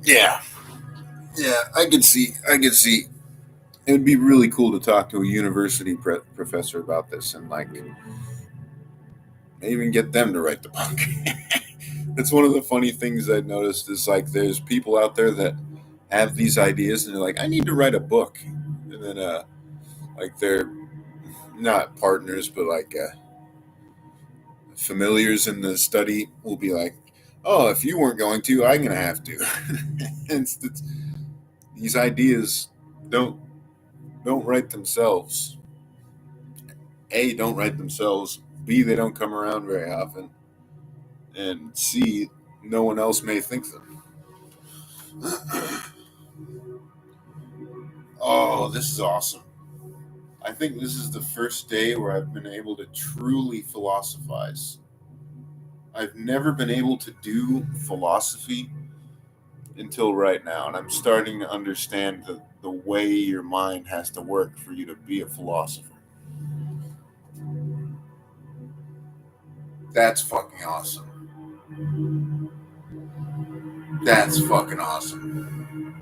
Yeah. Yeah, I could see it would be really cool to talk to a university professor about this and like even get them to write the book. That's one of the funny things I noticed is like there's people out there that have these ideas and they're like, I need to write a book, and then like they're not partners but like familiars in the study will be like, oh, if you weren't going to, I'm gonna have to. It's, these ideas don't don't write themselves. A, don't write themselves. B, they don't come around very often. And C, no one else may think them. Oh, this is awesome. I think this is the first day where I've been able to truly philosophize. I've never been able to do philosophy until right now, and I'm starting to understand the way your mind has to work for you to be a philosopher. That's fucking awesome. That's fucking awesome.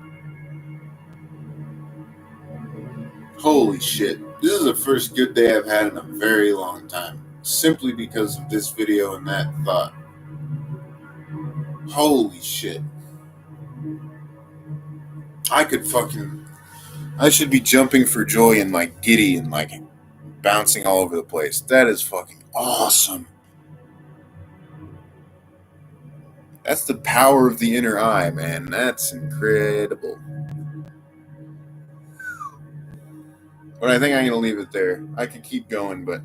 Holy shit. This is the first good day I've had in a very long time. Simply because of this video and that thought. Holy shit. I should be jumping for joy and like giddy and like bouncing all over the place. That is fucking awesome. That's the power of the inner eye, man. That's incredible. But I think I'm going to leave it there. I could keep going, but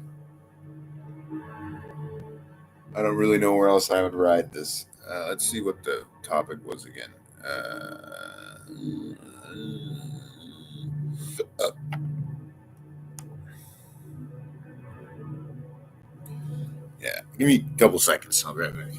I don't really know where else I would ride this. Let's see what the topic was again. Yeah, give me a couple seconds. I'll grab it.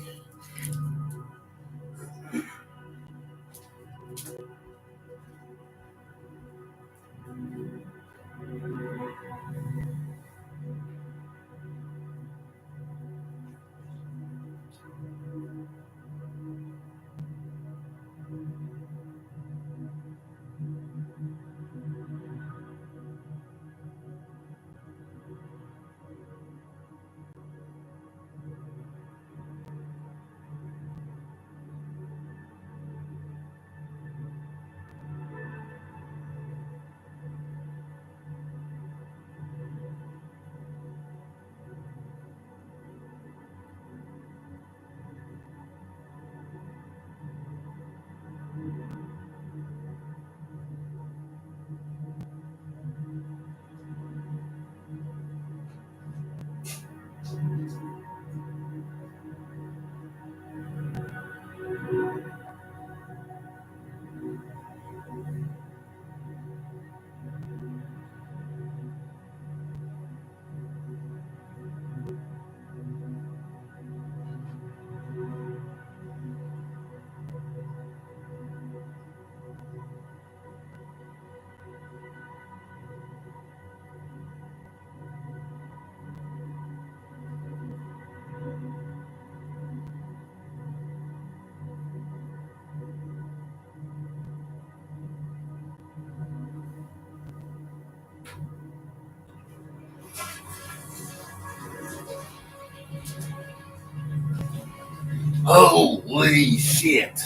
Holy shit.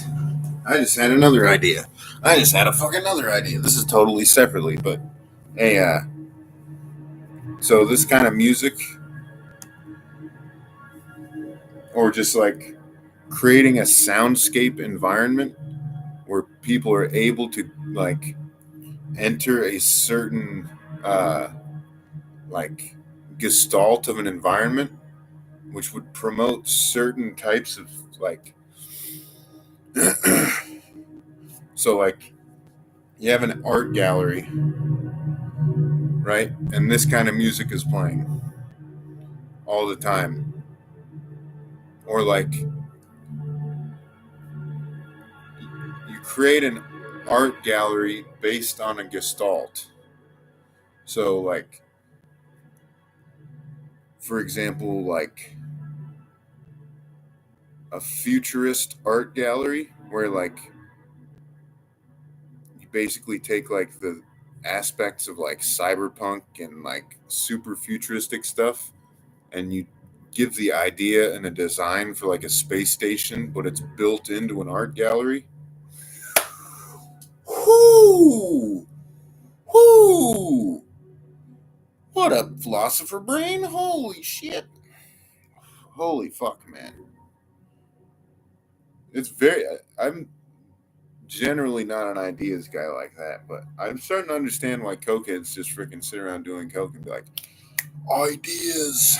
I just had another idea. I just had a fucking another idea. This is totally separately, but hey, so this kind of music, or just like creating a soundscape environment where people are able to like enter a certain like gestalt of an environment, which would promote certain types of like so like you have an art gallery, right? And this kind of music is playing all the time. Or like you create an art gallery based on a gestalt. So like for example, like a futurist art gallery where like you basically take like the aspects of like cyberpunk and like super futuristic stuff and you give the idea and a design for like a space station, but it's built into an art gallery. Whoo! Whoo! What a philosopher brain! Holy shit! Holy fuck, man! It's very. I'm generally not an ideas guy like that, but I'm starting to understand why cokeheads just freaking sit around doing coke and be like, ideas.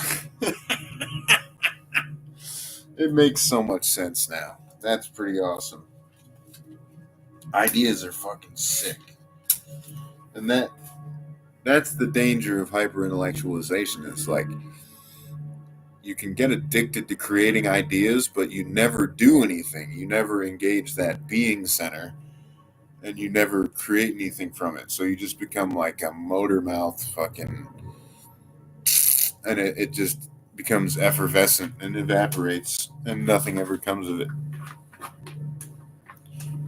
It makes so much sense now. That's pretty awesome. Ideas are fucking sick. And that's the danger of hyper-intellectualization. It's like you can get addicted to creating ideas, but you never do anything. You never engage that being center, and you never create anything from it. So you just become like a motor mouth fucking, and it just becomes effervescent and evaporates, and nothing ever comes of it.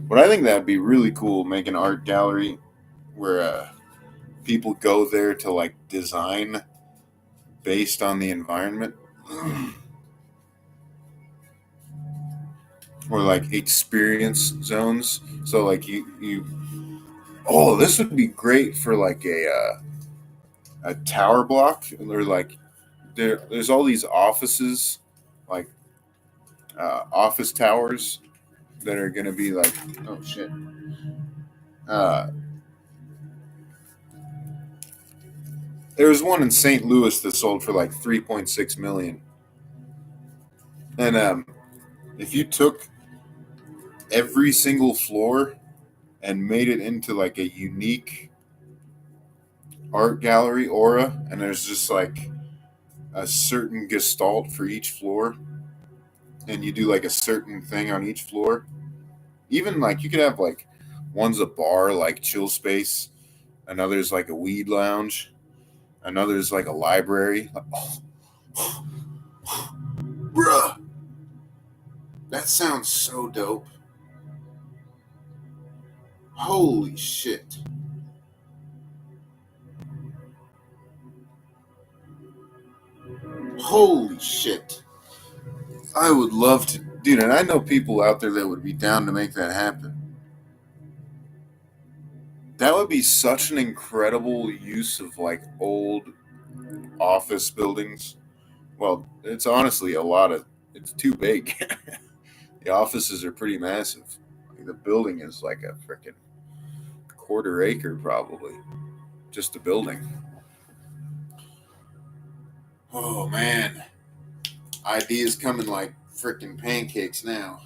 But I think that'd be really cool. Make an art gallery where people go there to like design based on the environment, or like experience zones. So like you oh, this would be great for like a tower block, or like there's all these offices, like office towers that are gonna be like, oh shit. Uh, there was one in St. Louis that sold for like 3.6 million, and if you took every single floor and made it into like a unique art gallery aura, and there's just like a certain gestalt for each floor, and you do like a certain thing on each floor. Even like you could have like one's a bar, like chill space, another's like a weed lounge, another's like a library. Oh, bruh, that sounds so dope. Holy shit. Holy shit. I would love to, dude, and I know people out there that would be down to make that happen. That would be such an incredible use of like old office buildings. Well, it's honestly a lot of, it's too big. The offices are pretty massive. Like, the building is like a freaking quarter acre, probably. Just the building. Oh, man. Ideas coming like freaking pancakes now.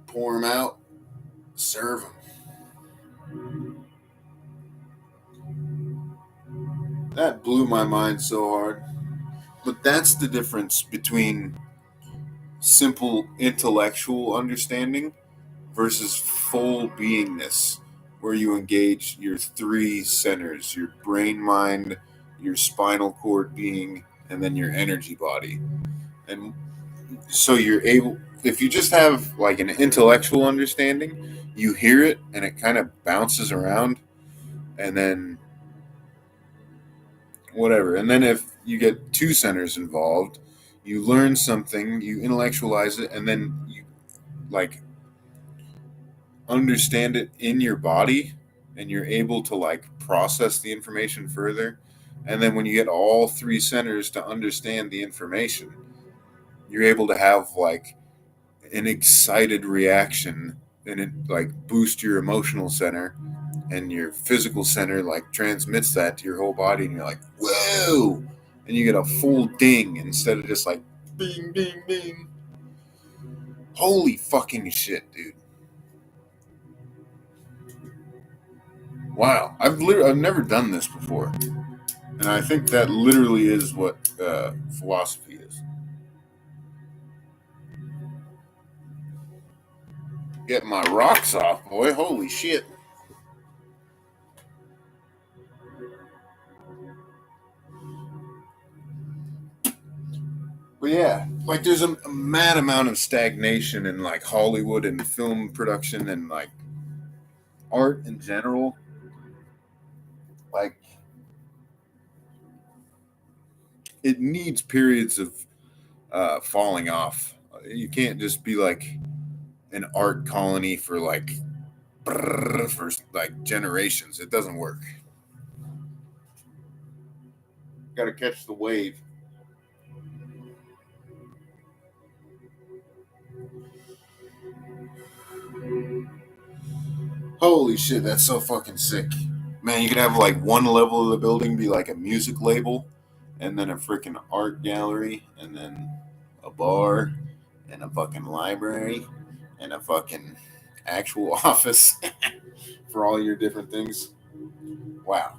Pour them out, serve them. That blew my mind so hard. But that's the difference between simple intellectual understanding versus full beingness, where you engage your three centers: your brain, mind, your spinal cord being, and then your energy body. And so you're able, if you just have like an intellectual understanding, you hear it and it kind of bounces around, and then whatever. And then if you get two centers involved, you learn something, you intellectualize it, and then you like understand it in your body, and you're able to like process the information further. And then when you get all three centers to understand the information, you're able to have like an excited reaction, and it like boost your emotional center, and your physical center like transmits that to your whole body, and you're like, whoa, and you get a full ding instead of just like bing bing bing. Holy fucking shit, dude. Wow, I've never done this before, and I think that literally is what philosophy is. Get my rocks off, boy. Holy shit. But yeah, like there's a mad amount of stagnation in like Hollywood and film production and like art in general. Like it needs periods of falling off. You can't just be like an art colony for like for like generations. It doesn't work. Got to catch the wave. Holy shit, that's so fucking sick. Man, you could have like one level of the building be like a music label, and then a freaking art gallery, and then a bar, and a fucking library, and a fucking actual office for all your different things. Wow.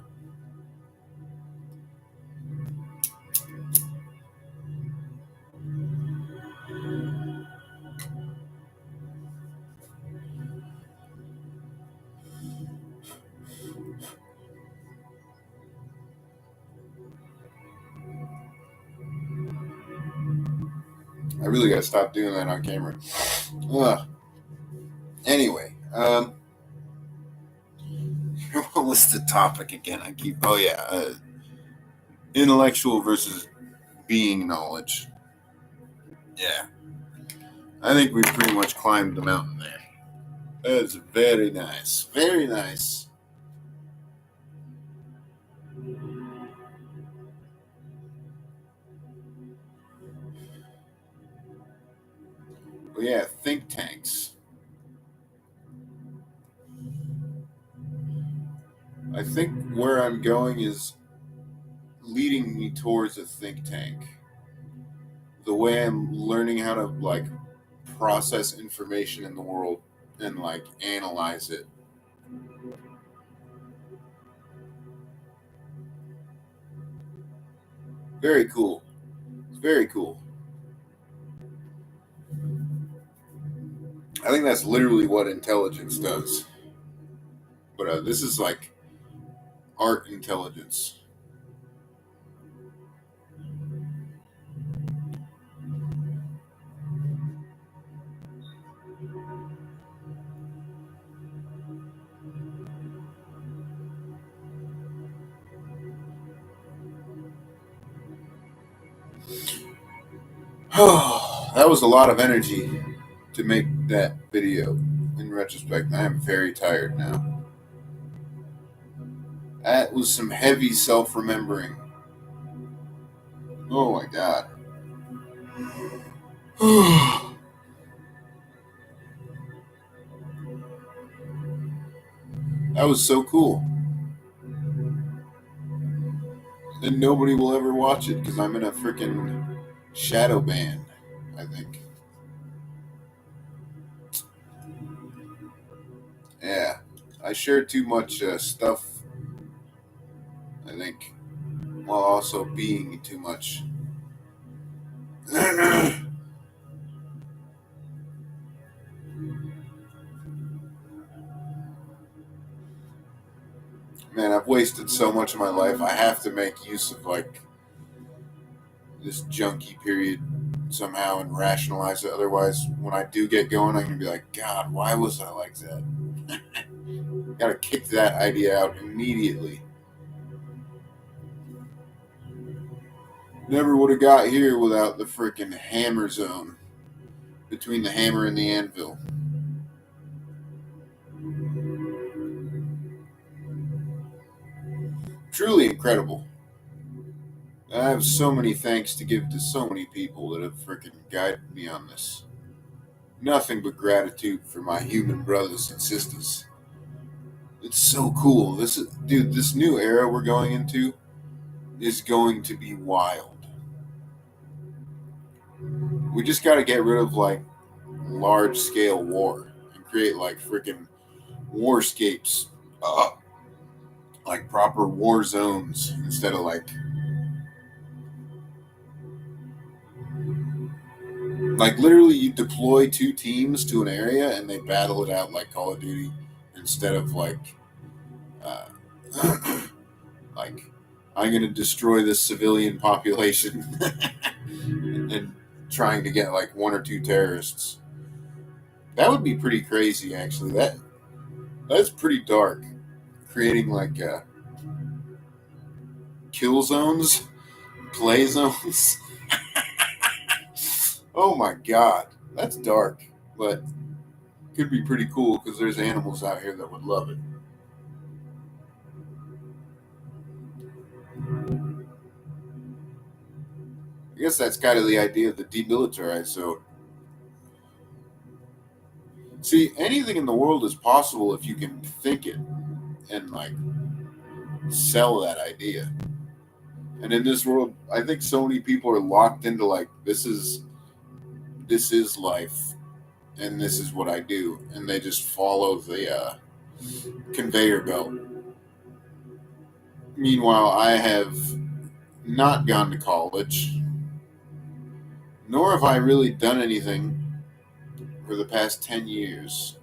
I really gotta stop doing that on camera. Ugh. Anyway, what was the topic again? Oh yeah, intellectual versus being knowledge. Yeah, I think we pretty much climbed the mountain there. That's very nice. Very nice. But yeah, think tanks. I think where I'm going is leading me towards a think tank. The way I'm learning how to like process information in the world and like analyze it. Very cool. Very cool. I think that's literally what intelligence does. But this is like art intelligence. That was a lot of energy to make that video. In retrospect, I am very tired now. That was some heavy self remembering. Oh my god. That was so cool. And nobody will ever watch it because I'm in a freaking shadow ban, I think. Yeah. I share too much stuff, I think, while also being too much. Man, I've wasted so much of my life. I have to make use of like this junky period somehow and rationalize it. Otherwise, when I do get going, I'm gonna be like, God, why was I like that? Gotta kick that idea out immediately. Never would have got here without the freaking hammer zone between the hammer and the anvil. Truly incredible. I have so many thanks to give to so many people that have freaking guided me on this. Nothing but gratitude for my human brothers and sisters. It's so cool. Dude, this new era we're going into is going to be wild. We just got to get rid of like large scale war and create like freaking warscapes, uh, like proper war zones instead of like literally you deploy two teams to an area and they battle it out like Call of Duty instead of uh, like I'm going to destroy this civilian population and trying to get like one or two terrorists. That would be pretty crazy, actually. That's pretty dark. Creating like kill zones, play zones. Oh my god, that's dark, but could be pretty cool because there's animals out here that would love it. I guess that's kind of the idea of the demilitarized zone. See, anything in the world is possible if you can think it and like sell that idea. And in this world, I think so many people are locked into like this is life and this is what I do, and they just follow the conveyor belt. Meanwhile, I have not gone to college, nor have I really done anything for the past 10 years.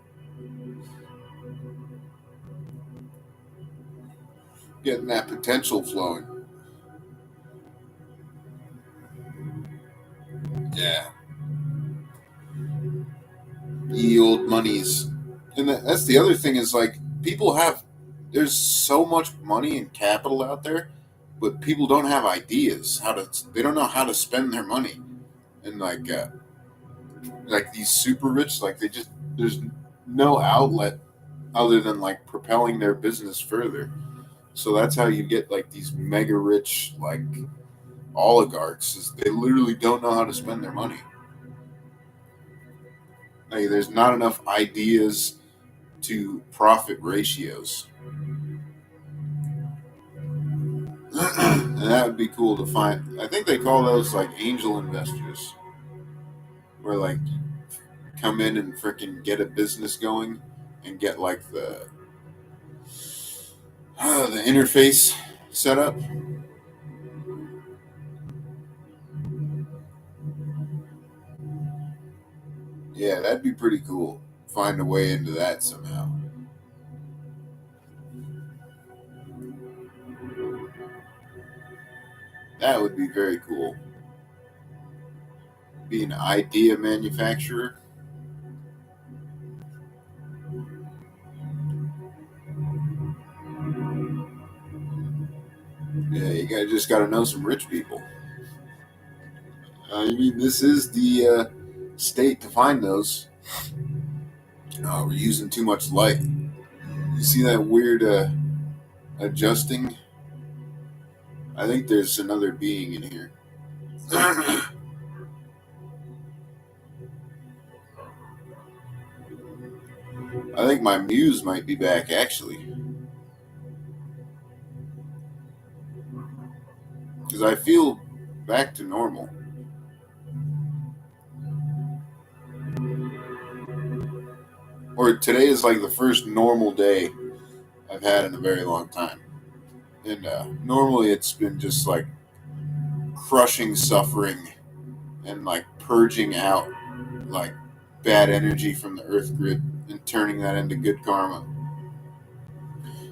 Getting that potential flowing. Yeah. Ye old monies. And that's the other thing is like people have there's so much money and capital out there, but people don't have ideas how to they don't know how to spend their money. And like these super rich, like they just there's no outlet other than like propelling their business further. So that's how you get like these mega rich like oligarchs is they literally don't know how to spend their money. Like there's not enough ideas to profit ratios. And that would be cool to find. I think they call those like angel investors, where like come in and freaking get a business going and get like the interface set up. Yeah, that'd be pretty cool. Find a way into that somehow. That would be very cool. Be an idea manufacturer. Yeah, you gotta just gotta know some rich people. I mean, this is the state to find those. Oh, we're using too much light. You see that weird adjusting? I think there's another being in here. I think my muse might be back actually, because I feel back to normal. Or today is like the first normal day I've had in a very long time. And normally it's been just like crushing suffering and like purging out like bad energy from the earth grid and turning that into good karma.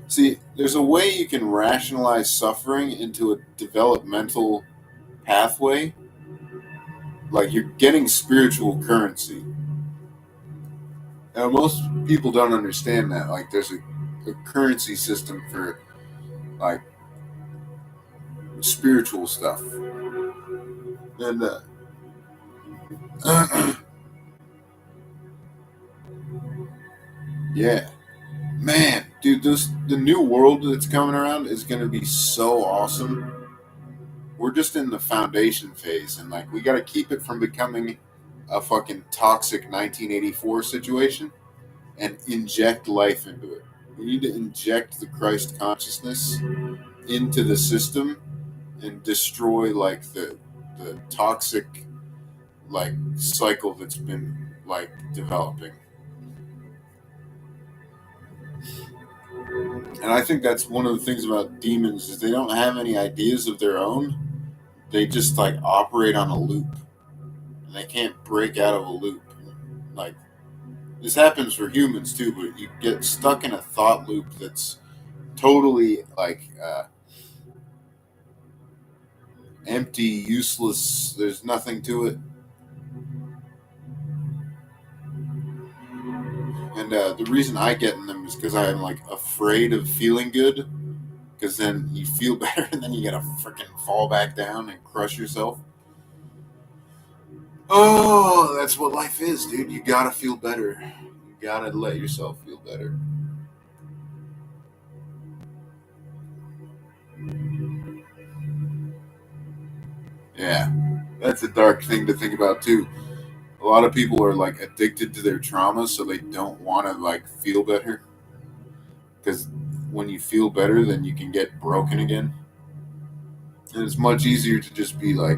See, there's a way you can rationalize suffering into a developmental pathway. Like you're getting spiritual currency. Now, most people don't understand that. Like there's a currency system for like spiritual stuff. And yeah, man, dude, this the new world that's coming around is gonna be so awesome. We're just in the foundation phase, and like we got to keep it from becoming a fucking toxic 1984 situation and inject life into it. We need to inject the Christ consciousness into the system and destroy like the toxic like cycle that's been like developing. And I think that's one of the things about demons is they don't have any ideas of their own. They just like operate on a loop, and they can't break out of a loop. Like this happens for humans too, but you get stuck in a thought loop that's totally like empty, useless. There's nothing to it. And the reason I get in them is because I'm like afraid of feeling good. Because then you feel better, and then you gotta freaking fall back down and crush yourself. Oh, that's what life is, dude. You gotta feel better. You gotta let yourself feel better. Yeah, that's a dark thing to think about too. A lot of people are like addicted to their trauma, so they don't want to like feel better. Because when you feel better, then you can get broken again. And it's much easier to just be like.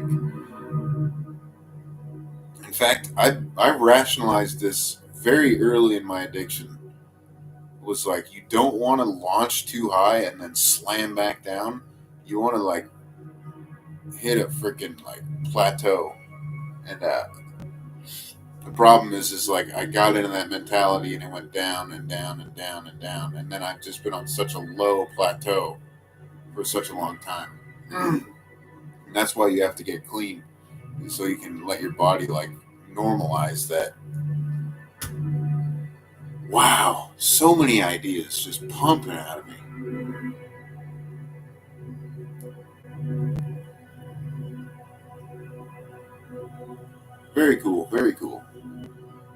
In fact, I rationalized this very early in my addiction. Was like you don't want to launch too high and then slam back down. You want to like hit a freaking like plateau. And the problem is like I got into that mentality and it went down and down and down and down, and then I've just been on such a low plateau for such a long time. And that's why you have to get clean, so you can let your body like normalize that. Wow, so many ideas just pumping out of me. Very cool, very cool.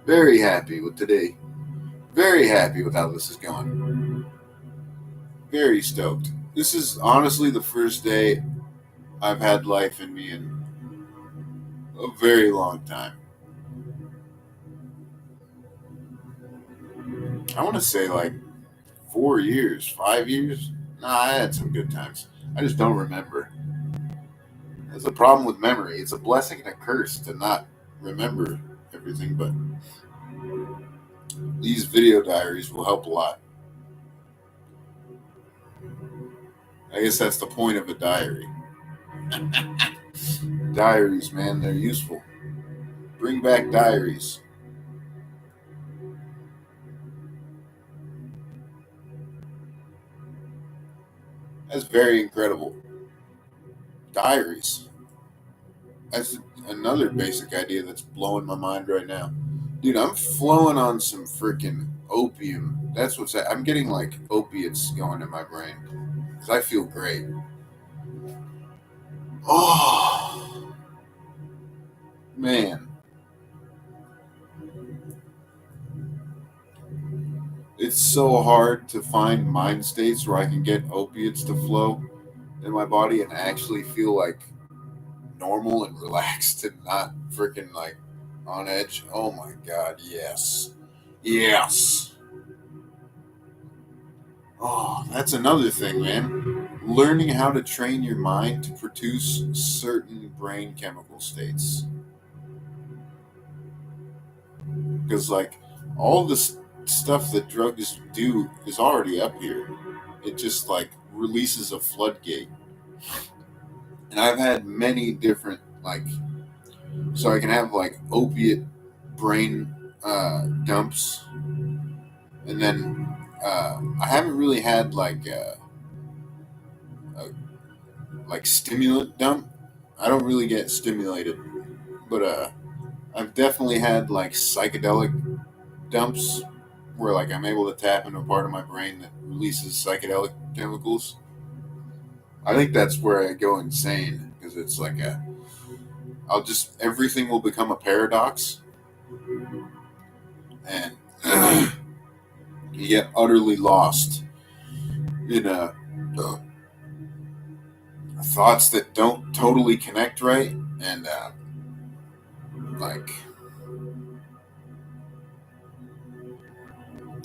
Very happy with today. Very happy with how this is going. Very stoked. This is honestly the first day I've had life in me in a very long time. I want to say like 4 years, 5 years. Nah, I had some good times. I just don't remember. That's a problem with memory. It's a blessing and a curse to not remember everything, but these video diaries will help a lot. I guess that's the point of a diary. Diaries, man, they're useful. Bring back diaries. That's very incredible. Diaries. That's another basic idea that's blowing my mind right now. Dude, I'm flowing on some freaking opium. That's what's I'm getting like opiates going in my brain because I feel great. Oh, man. It's so hard to find mind states where I can get opiates to flow in my body and actually feel like normal and relaxed and not freaking like on edge. Oh my God, yes. Yes. Oh, that's another thing, man. Learning how to train your mind to produce certain brain chemical states. Because, like, all this stuff that drugs do is already up here. It just, like, releases a floodgate. And I've had many different, like, so I can have, like, opiate brain dumps. And then I haven't really had, a like stimulant dump. I don't really get stimulated, but I've definitely had like psychedelic dumps where like I'm able to tap into a part of my brain that releases psychedelic chemicals. I think that's where I go insane because it's like a I'll just everything will become a paradox and you get utterly lost in thoughts that don't totally connect right and like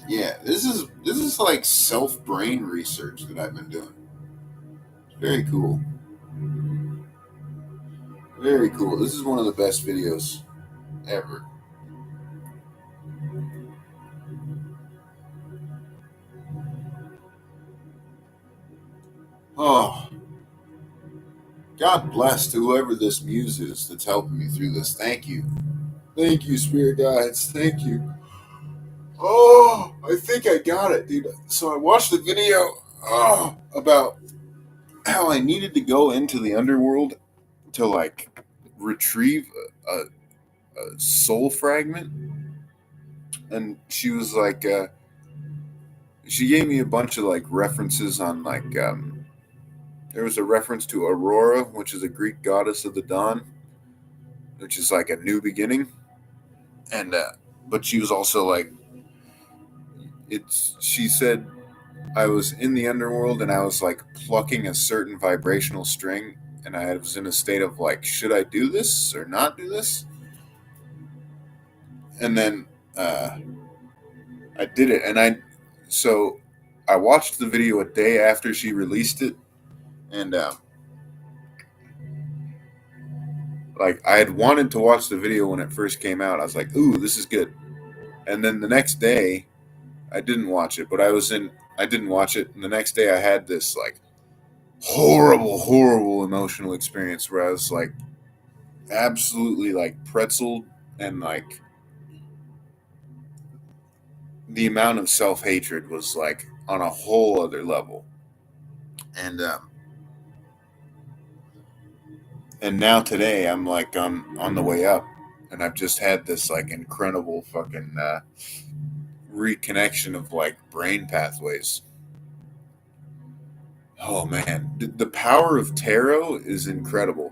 yeah, this is like self brain research that I've been doing. It's very cool. Very cool. This is one of the best videos ever. Oh, God bless to whoever this muse is that's helping me through this. Thank you. Thank you, spirit guides. Thank you. Oh, I think I got it, dude. So I watched the video about how I needed to go into the underworld to like retrieve a soul fragment, and she was like, she gave me a bunch of like references on like there was a reference to Aurora, which is a Greek goddess of the dawn, which is like a new beginning, and but she was also like it's. She said I was in the underworld and I was like plucking a certain vibrational string, and I was in a state of like, should I do this or not do this? And then I did it, and so I watched the video a day after she released it, and like I had wanted to watch the video when it first came out. I was like, "Ooh, this is good." And then the next day, I didn't watch it, but I was in. I didn't watch it, and the next day I had this like horrible, horrible emotional experience where I was like absolutely like pretzeled, and like the amount of self hatred was like on a whole other level. And now today I'm like on the way up, and I've just had this like incredible fucking reconnection of like brain pathways. Oh man, the power of tarot is incredible.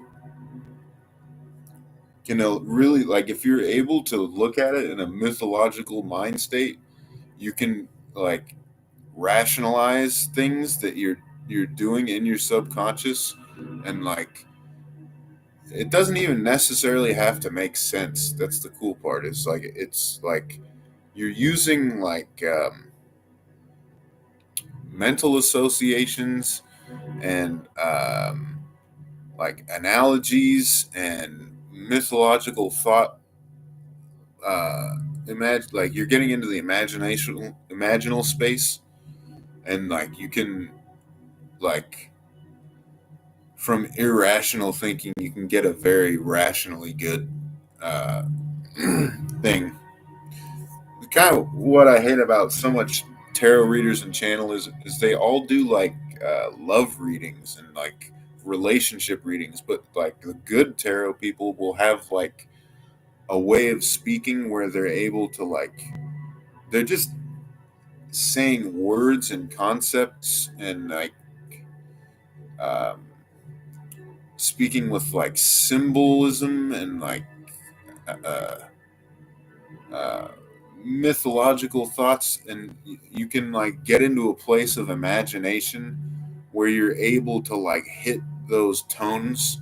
You know, really, like if you're able to look at it in a mythological mind state, you can like rationalize things that you're doing in your subconscious, and like it doesn't even necessarily have to make sense. That's the cool part. It's like you're using like mental associations and like analogies and mythological thought. Imagine like you're getting into the imaginal space, and like you can like from irrational thinking you can get a very rationally good uh, thing. Kind of what I hate about so much tarot readers and channel is they all do like love readings and like relationship readings, but like the good tarot people will have like a way of speaking where they're able to like they're just saying words and concepts and like um, speaking with like symbolism and like uh, uh, mythological thoughts, and you can like get into a place of imagination where you're able to like hit those tones,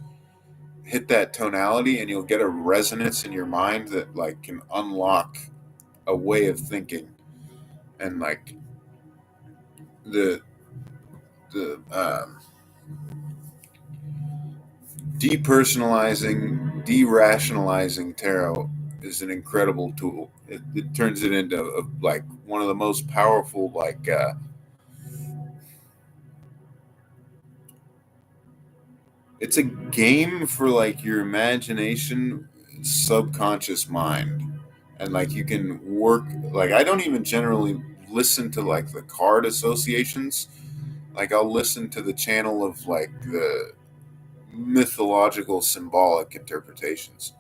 hit that tonality, and you'll get a resonance in your mind that like can unlock a way of thinking. And like the the depersonalizing, derationalizing tarot is an incredible tool. It turns it into like one of the most powerful like it's a game for like your imagination, subconscious mind, and like you can work like I don't even generally listen to like the card associations. Like I'll listen to the channel of like the mythological symbolic interpretations.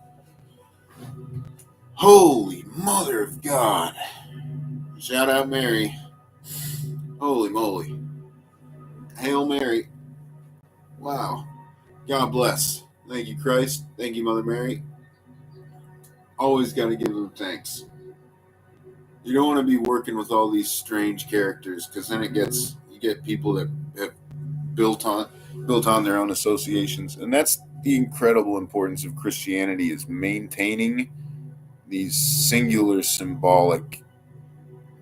Holy mother of God. Shout out Mary. Holy moly. Hail Mary. Wow. God bless. Thank you, Christ. Thank you, Mother Mary. Always got to give them thanks. You don't want to be working with all these strange characters because then you get people that have built on built on their own associations, and that's the incredible importance of Christianity is maintaining these singular symbolic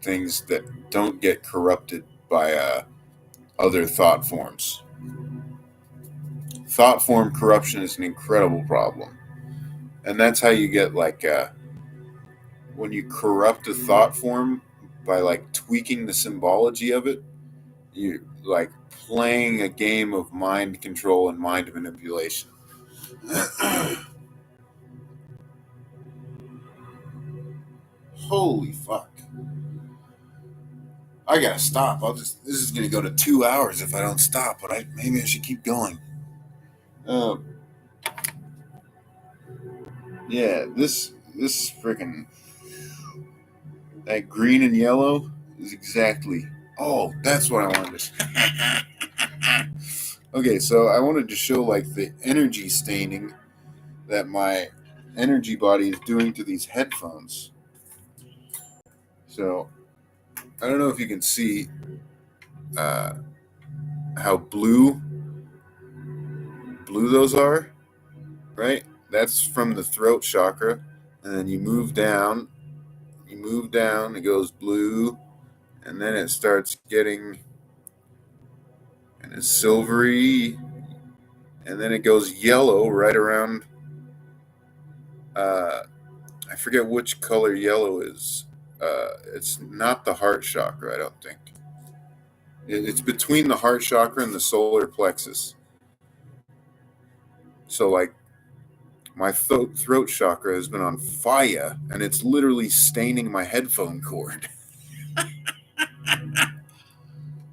things that don't get corrupted by other thought forms. Thought form corruption is an incredible problem, and that's how you get like when you corrupt a thought form by like tweaking the symbology of it, you like playing a game of mind control and mind manipulation. Holy fuck. I gotta stop. This is gonna go to 2 hours if I don't stop, but maybe I should keep going. Um, yeah, this freaking that green and yellow is exactly. Oh, that's what I wanted to. Okay, so I wanted to show like the energy staining that my energy body is doing to these headphones. So I don't know if you can see uh, how blue those are, right? That's from the throat chakra, and then you move down, it goes blue, and then it starts getting kind of silvery, and then it goes yellow right around. Uh, I forget which color yellow is. It's not the heart chakra, I don't think. It's between the heart chakra and the solar plexus. So, like, my throat chakra has been on fire, and it's literally staining my headphone cord.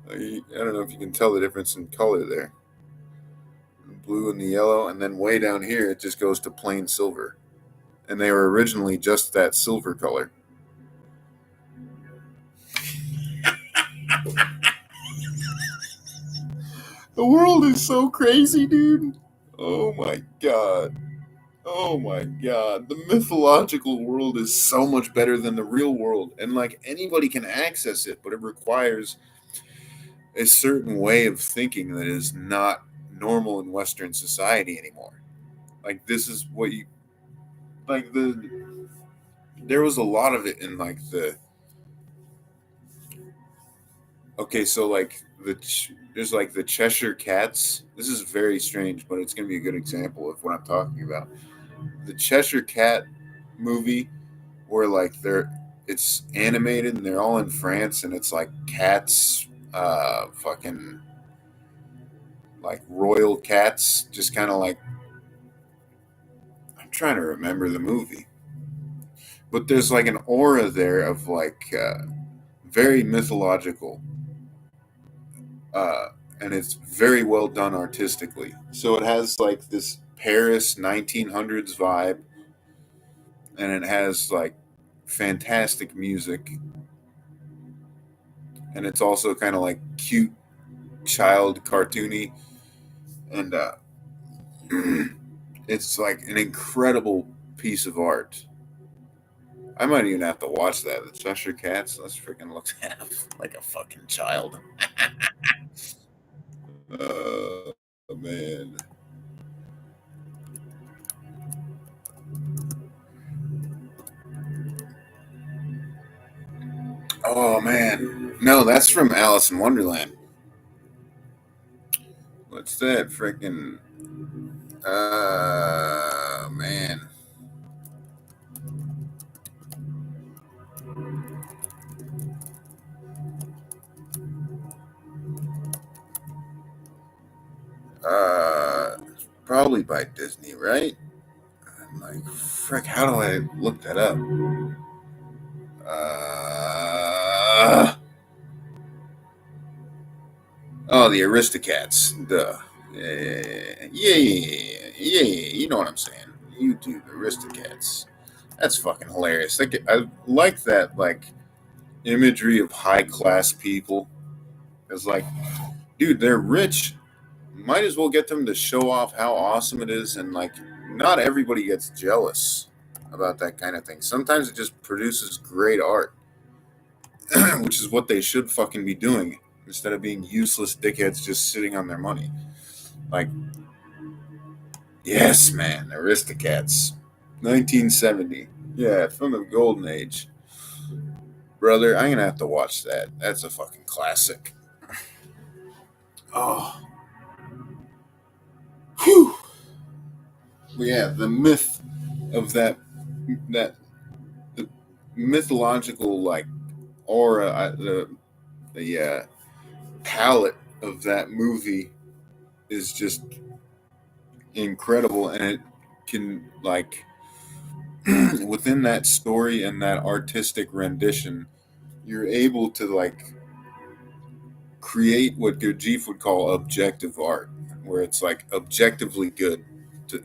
I don't know if you can tell the difference in color there. The blue and the yellow, and then way down here, it just goes to plain silver. And they were originally just that silver color. The world is so crazy, dude. Oh my god. Oh my god. The mythological world is so much better than the real world. And like anybody can access it, but it requires a certain way of thinking that is not normal in Western society anymore. Like this is what you like there was a lot of it in like the okay, so like there's like the Cheshire Cats. This is very strange, but it's gonna be a good example of what I'm talking about. The Cheshire Cat movie, where like it's animated and they're all in France, and it's like cats, fucking like royal cats, just kind of like I'm trying to remember the movie, but there's like an aura there of like very mythological uh, and it's very well done artistically. So it has like this Paris 1900s vibe, and it has like fantastic music, and it's also kind of like cute child cartoony, and it's like an incredible piece of art. I might even have to watch that. The Cheshire Cats. Let's freaking look like a fucking child. Oh man. Oh man. No, that's from Alice in Wonderland. What's that freaking man. Probably by Disney, right? I'm like, frick, how do I look that up? Uh oh, the Aristocats. Duh. Yeah. You know what I'm saying. YouTube Aristocats. That's fucking hilarious. Like, I like that, like imagery of high class people. It's like, dude, they're rich. Might as well get them to show off how awesome it is, and like, not everybody gets jealous about that kind of thing. Sometimes it just produces great art, which is what they should fucking be doing instead of being useless dickheads just sitting on their money. Like, yes, man, Aristocats, 1970. Yeah, from the golden age, brother. I'm gonna have to watch that. That's a fucking classic. Oh, whew. Yeah, the myth of that the mythological like aura, the palette of that movie is just incredible, and it can like within that story and that artistic rendition, you're able to like create what Gurdjieff would call objective art, where it's like objectively good.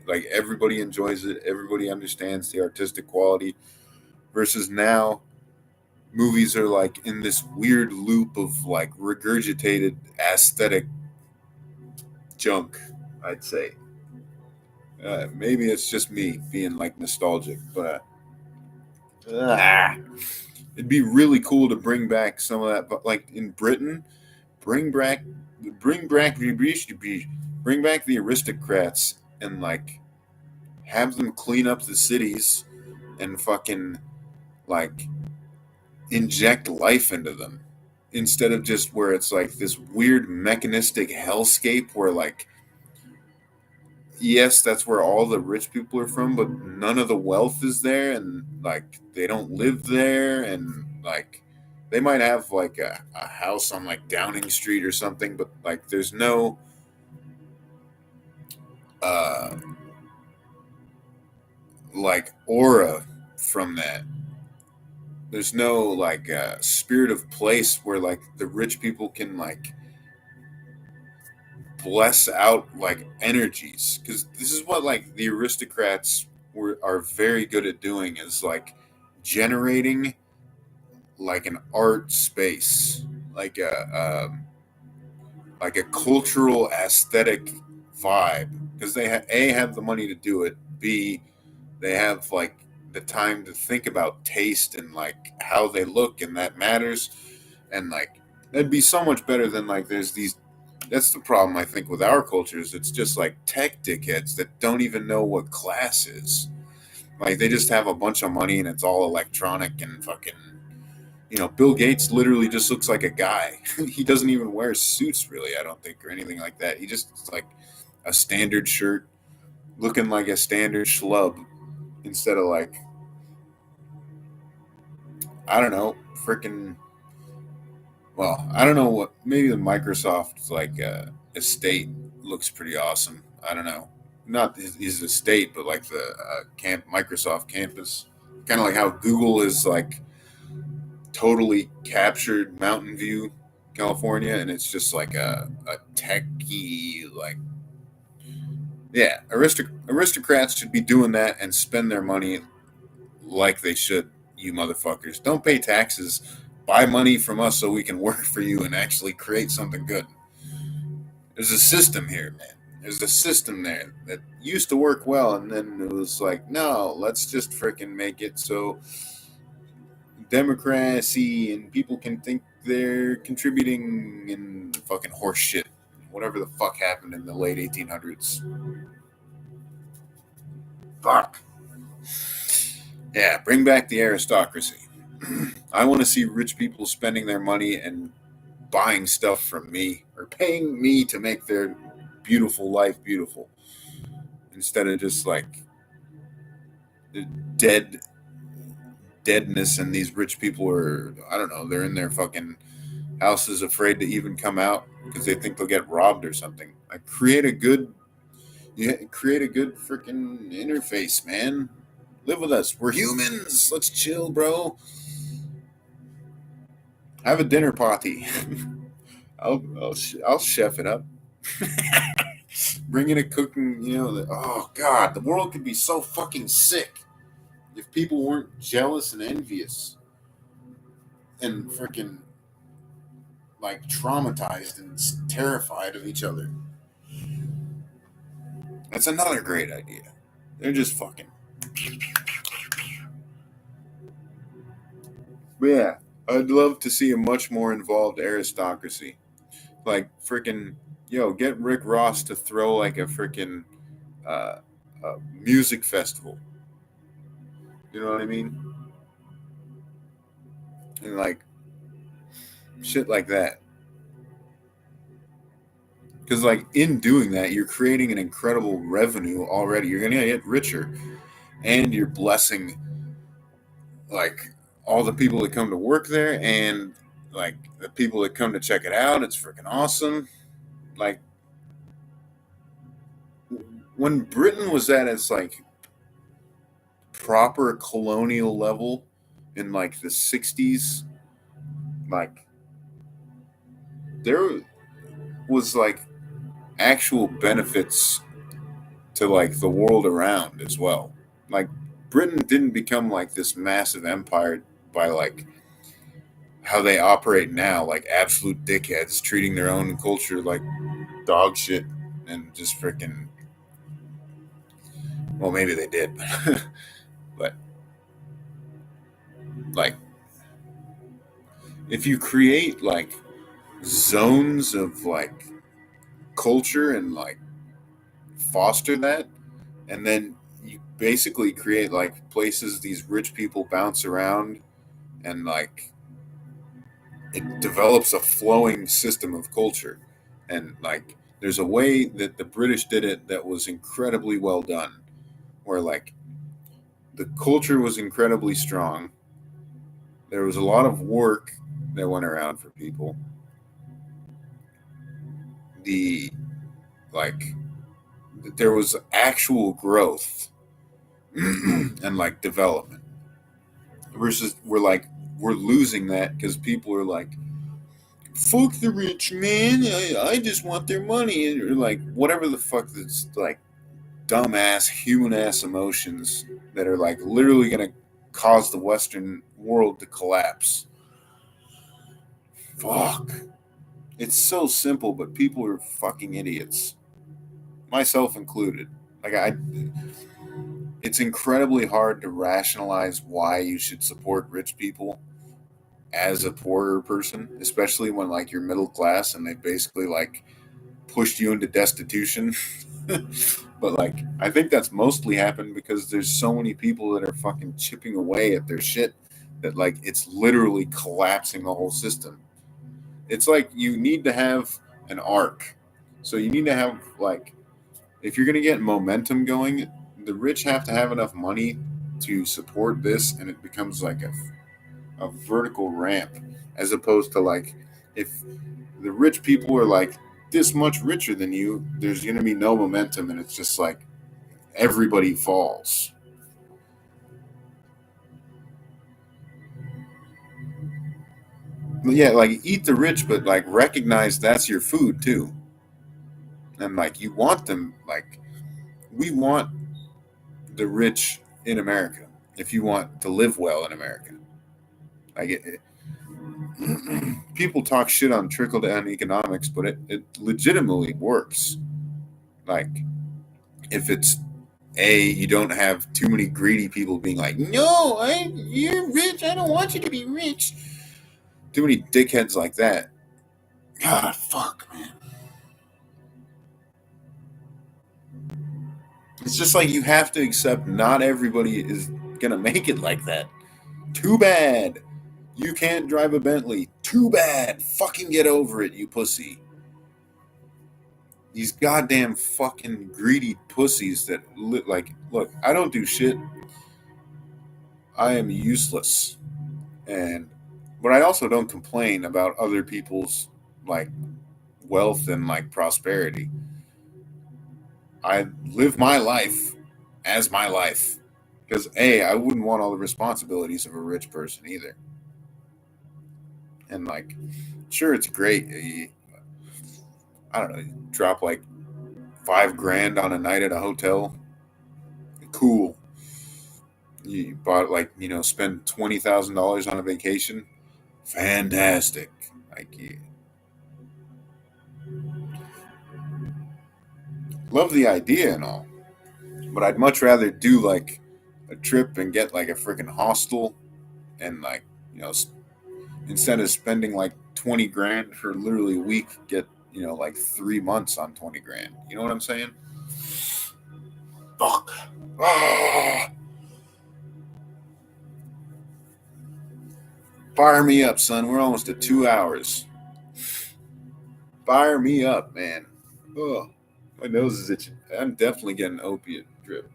Like everybody enjoys it, everybody understands the artistic quality. Versus now, movies are like in this weird loop of like regurgitated aesthetic junk. I'd say maybe it's just me being like nostalgic, but it'd be really cool to bring back some of that. But like in Britain, bring back, bring back, bring back the aristocrats and like have them clean up the cities and fucking like inject life into them instead of just where it's like this weird mechanistic hellscape where like yes, that's where all the rich people are from, but none of the wealth is there, and like they don't live there, and like they might have like a house on like Downing Street or something, but like there's no uh like aura from that. There's no like spirit of place where like the rich people can like bless out like energies, because this is what like the aristocrats are very good at doing is like generating like an art space, like like a cultural aesthetic vibe, because they a have the money to do it, b they have like the time to think about taste and like how they look, and that matters. And like that'd be so much better than like there's these. That's the problem I think with our cultures. It's just like tech dickheads that don't even know what class is. Like they just have a bunch of money and it's all electronic and fucking. Bill Gates literally just looks like a guy. He doesn't even wear suits really, I don't think, or anything like that. He just is like a standard shirt, looking like a standard schlub instead of like, I don't know, freaking. Well, I don't know what. Maybe the Microsoft like estate looks pretty awesome. I don't know, not his estate, but like the Microsoft campus, kind of like how Google is like totally captured Mountain View, California, and it's just like a techie like. Yeah, aristocrats should be doing that and spend their money like they should. You motherfuckers, don't pay taxes. Buy money from us so we can work for you and actually create something good. There's a system here, man. There's a system there that used to work well, and then it was like, no, let's just freaking make it so democracy and people can think they're contributing in fucking horse shit. Whatever the fuck happened in the late 1800s. Fuck. Yeah, bring back the aristocracy. I want to see rich people spending their money and buying stuff from me or paying me to make their beautiful life beautiful instead of just like the deadness, and these rich people are, I don't know, they're in their fucking houses afraid to even come out because they think they'll get robbed or something. Like create a good freaking interface, man. Live with us. We're humans. Let's chill, bro. Have a dinner party. I'll chef it up. Bring in a cooking, oh god, the world could be so fucking sick if people weren't jealous and envious and freaking like traumatized and terrified of each other. That's another great idea. They're just fucking. But yeah, I'd love to see a much more involved aristocracy. Like freaking, get Rick Ross to throw like a freaking uh, music festival. You know what I mean? And like shit like that. Because like in doing that, you're creating an incredible revenue already. You're gonna get richer, and you're blessing like all the people that come to work there, and like the people that come to check it out. It's freaking awesome. Like when Britain was at its like proper colonial level in like the 60s, like there was like actual benefits to like the world around as well. Like Britain didn't become like this massive empire by like how they operate now, like absolute dickheads treating their own culture like dog shit and just freaking. Well, maybe they did, but like if you create like zones of like culture and like foster that, and then you basically create like places these rich people bounce around, and like it develops a flowing system of culture. And like there's a way that the British did it that was incredibly well done, where like the culture was incredibly strong. There was a lot of work that went around for people. The like there was actual growth and like development, versus we're losing that because people are like, fuck the rich man, I just want their money, or like whatever the fuck, that's like dumbass human ass emotions that are like literally gonna cause the Western world to collapse. Fuck. It's so simple, but people are fucking idiots, myself included. Like it's incredibly hard to rationalize why you should support rich people as a poorer person, especially when like you're middle class and they basically like pushed you into destitution. But like I think that's mostly happened because there's so many people that are fucking chipping away at their shit that like it's literally collapsing the whole system. It's like you need to have an arc. So you need to have like if you're going to get momentum going, the rich have to have enough money to support this and it becomes like a vertical ramp as opposed to like if the rich people are like this much richer than you, there's going to be no momentum and it's just like everybody falls. Yeah, like eat the rich, but like recognize that's your food too. And like you want them, like we want the rich in America if you want to live well in America. Like people talk shit on trickle down economics, but it legitimately works. Like if it's you don't have too many greedy people being like, no, you're rich. I don't want you to be rich. Too many dickheads like that. God, fuck, man. It's just like you have to accept not everybody is gonna make it like that. Too bad. You can't drive a Bentley. Too bad. Fucking get over it, you pussy. These goddamn fucking greedy pussies that like, look, I don't do shit. I am useless. And but I also don't complain about other people's like wealth and like prosperity. I live my life as my life because I wouldn't want all the responsibilities of a rich person either. And like, sure, it's great. I don't know, you drop like 5 grand on a night at a hotel. Cool. You bought like spend $20,000 on a vacation. Fantastic. Like, love the idea and all, but I'd much rather do like a trip and get like a freaking hostel and like you know instead of spending like 20 grand for literally a week, get like 3 months on 20 grand. You know what I'm saying? Fuck. Ah, fire me up, son. We're almost at 2 hours. Fire me up, man. Oh, my nose is itching. I'm definitely getting opiate drip.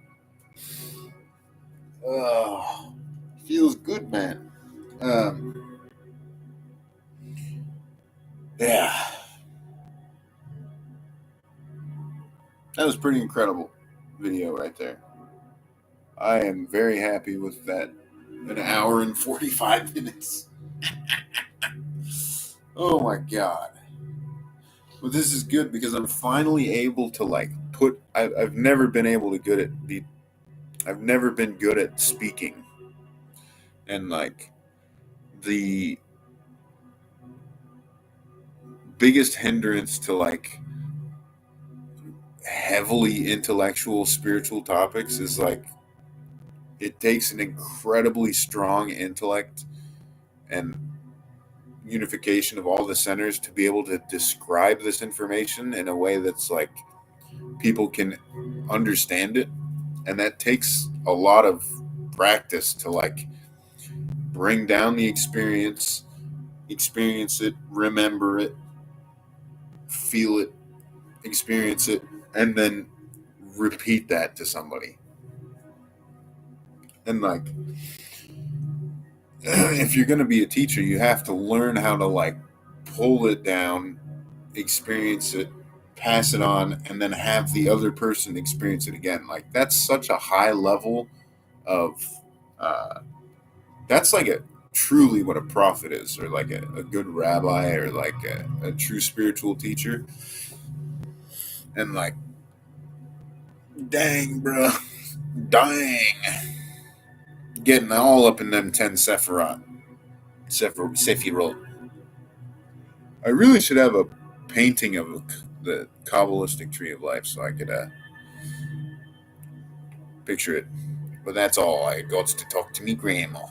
Oh, feels good, man. Um, yeah, that was pretty incredible video right there. I am very happy with that. An hour and 45 minutes. Oh my god. Well, this is good because I'm finally able to like put. I've never been able to good at be. I've never been good at speaking, and like the biggest hindrance to like heavily intellectual spiritual topics is like it takes an incredibly strong intellect and unification of all the centers to be able to describe this information in a way that's like people can understand it, and that takes a lot of practice to like bring down the experience it, remember it, feel it, experience it, and then repeat that to somebody. And like if you're going to be a teacher, you have to learn how to like pull it down, experience it, pass it on, and then have the other person experience it again. Like that's such a high level of uh, that's like a truly what a prophet is, or like a good rabbi, or like a true spiritual teacher. And like, dang, bro, dang, getting all up in them 10 Sephirot. I really should have a painting of the Kabbalistic tree of life so I could picture it. But that's all. I got to talk to me grandma.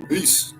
Peace.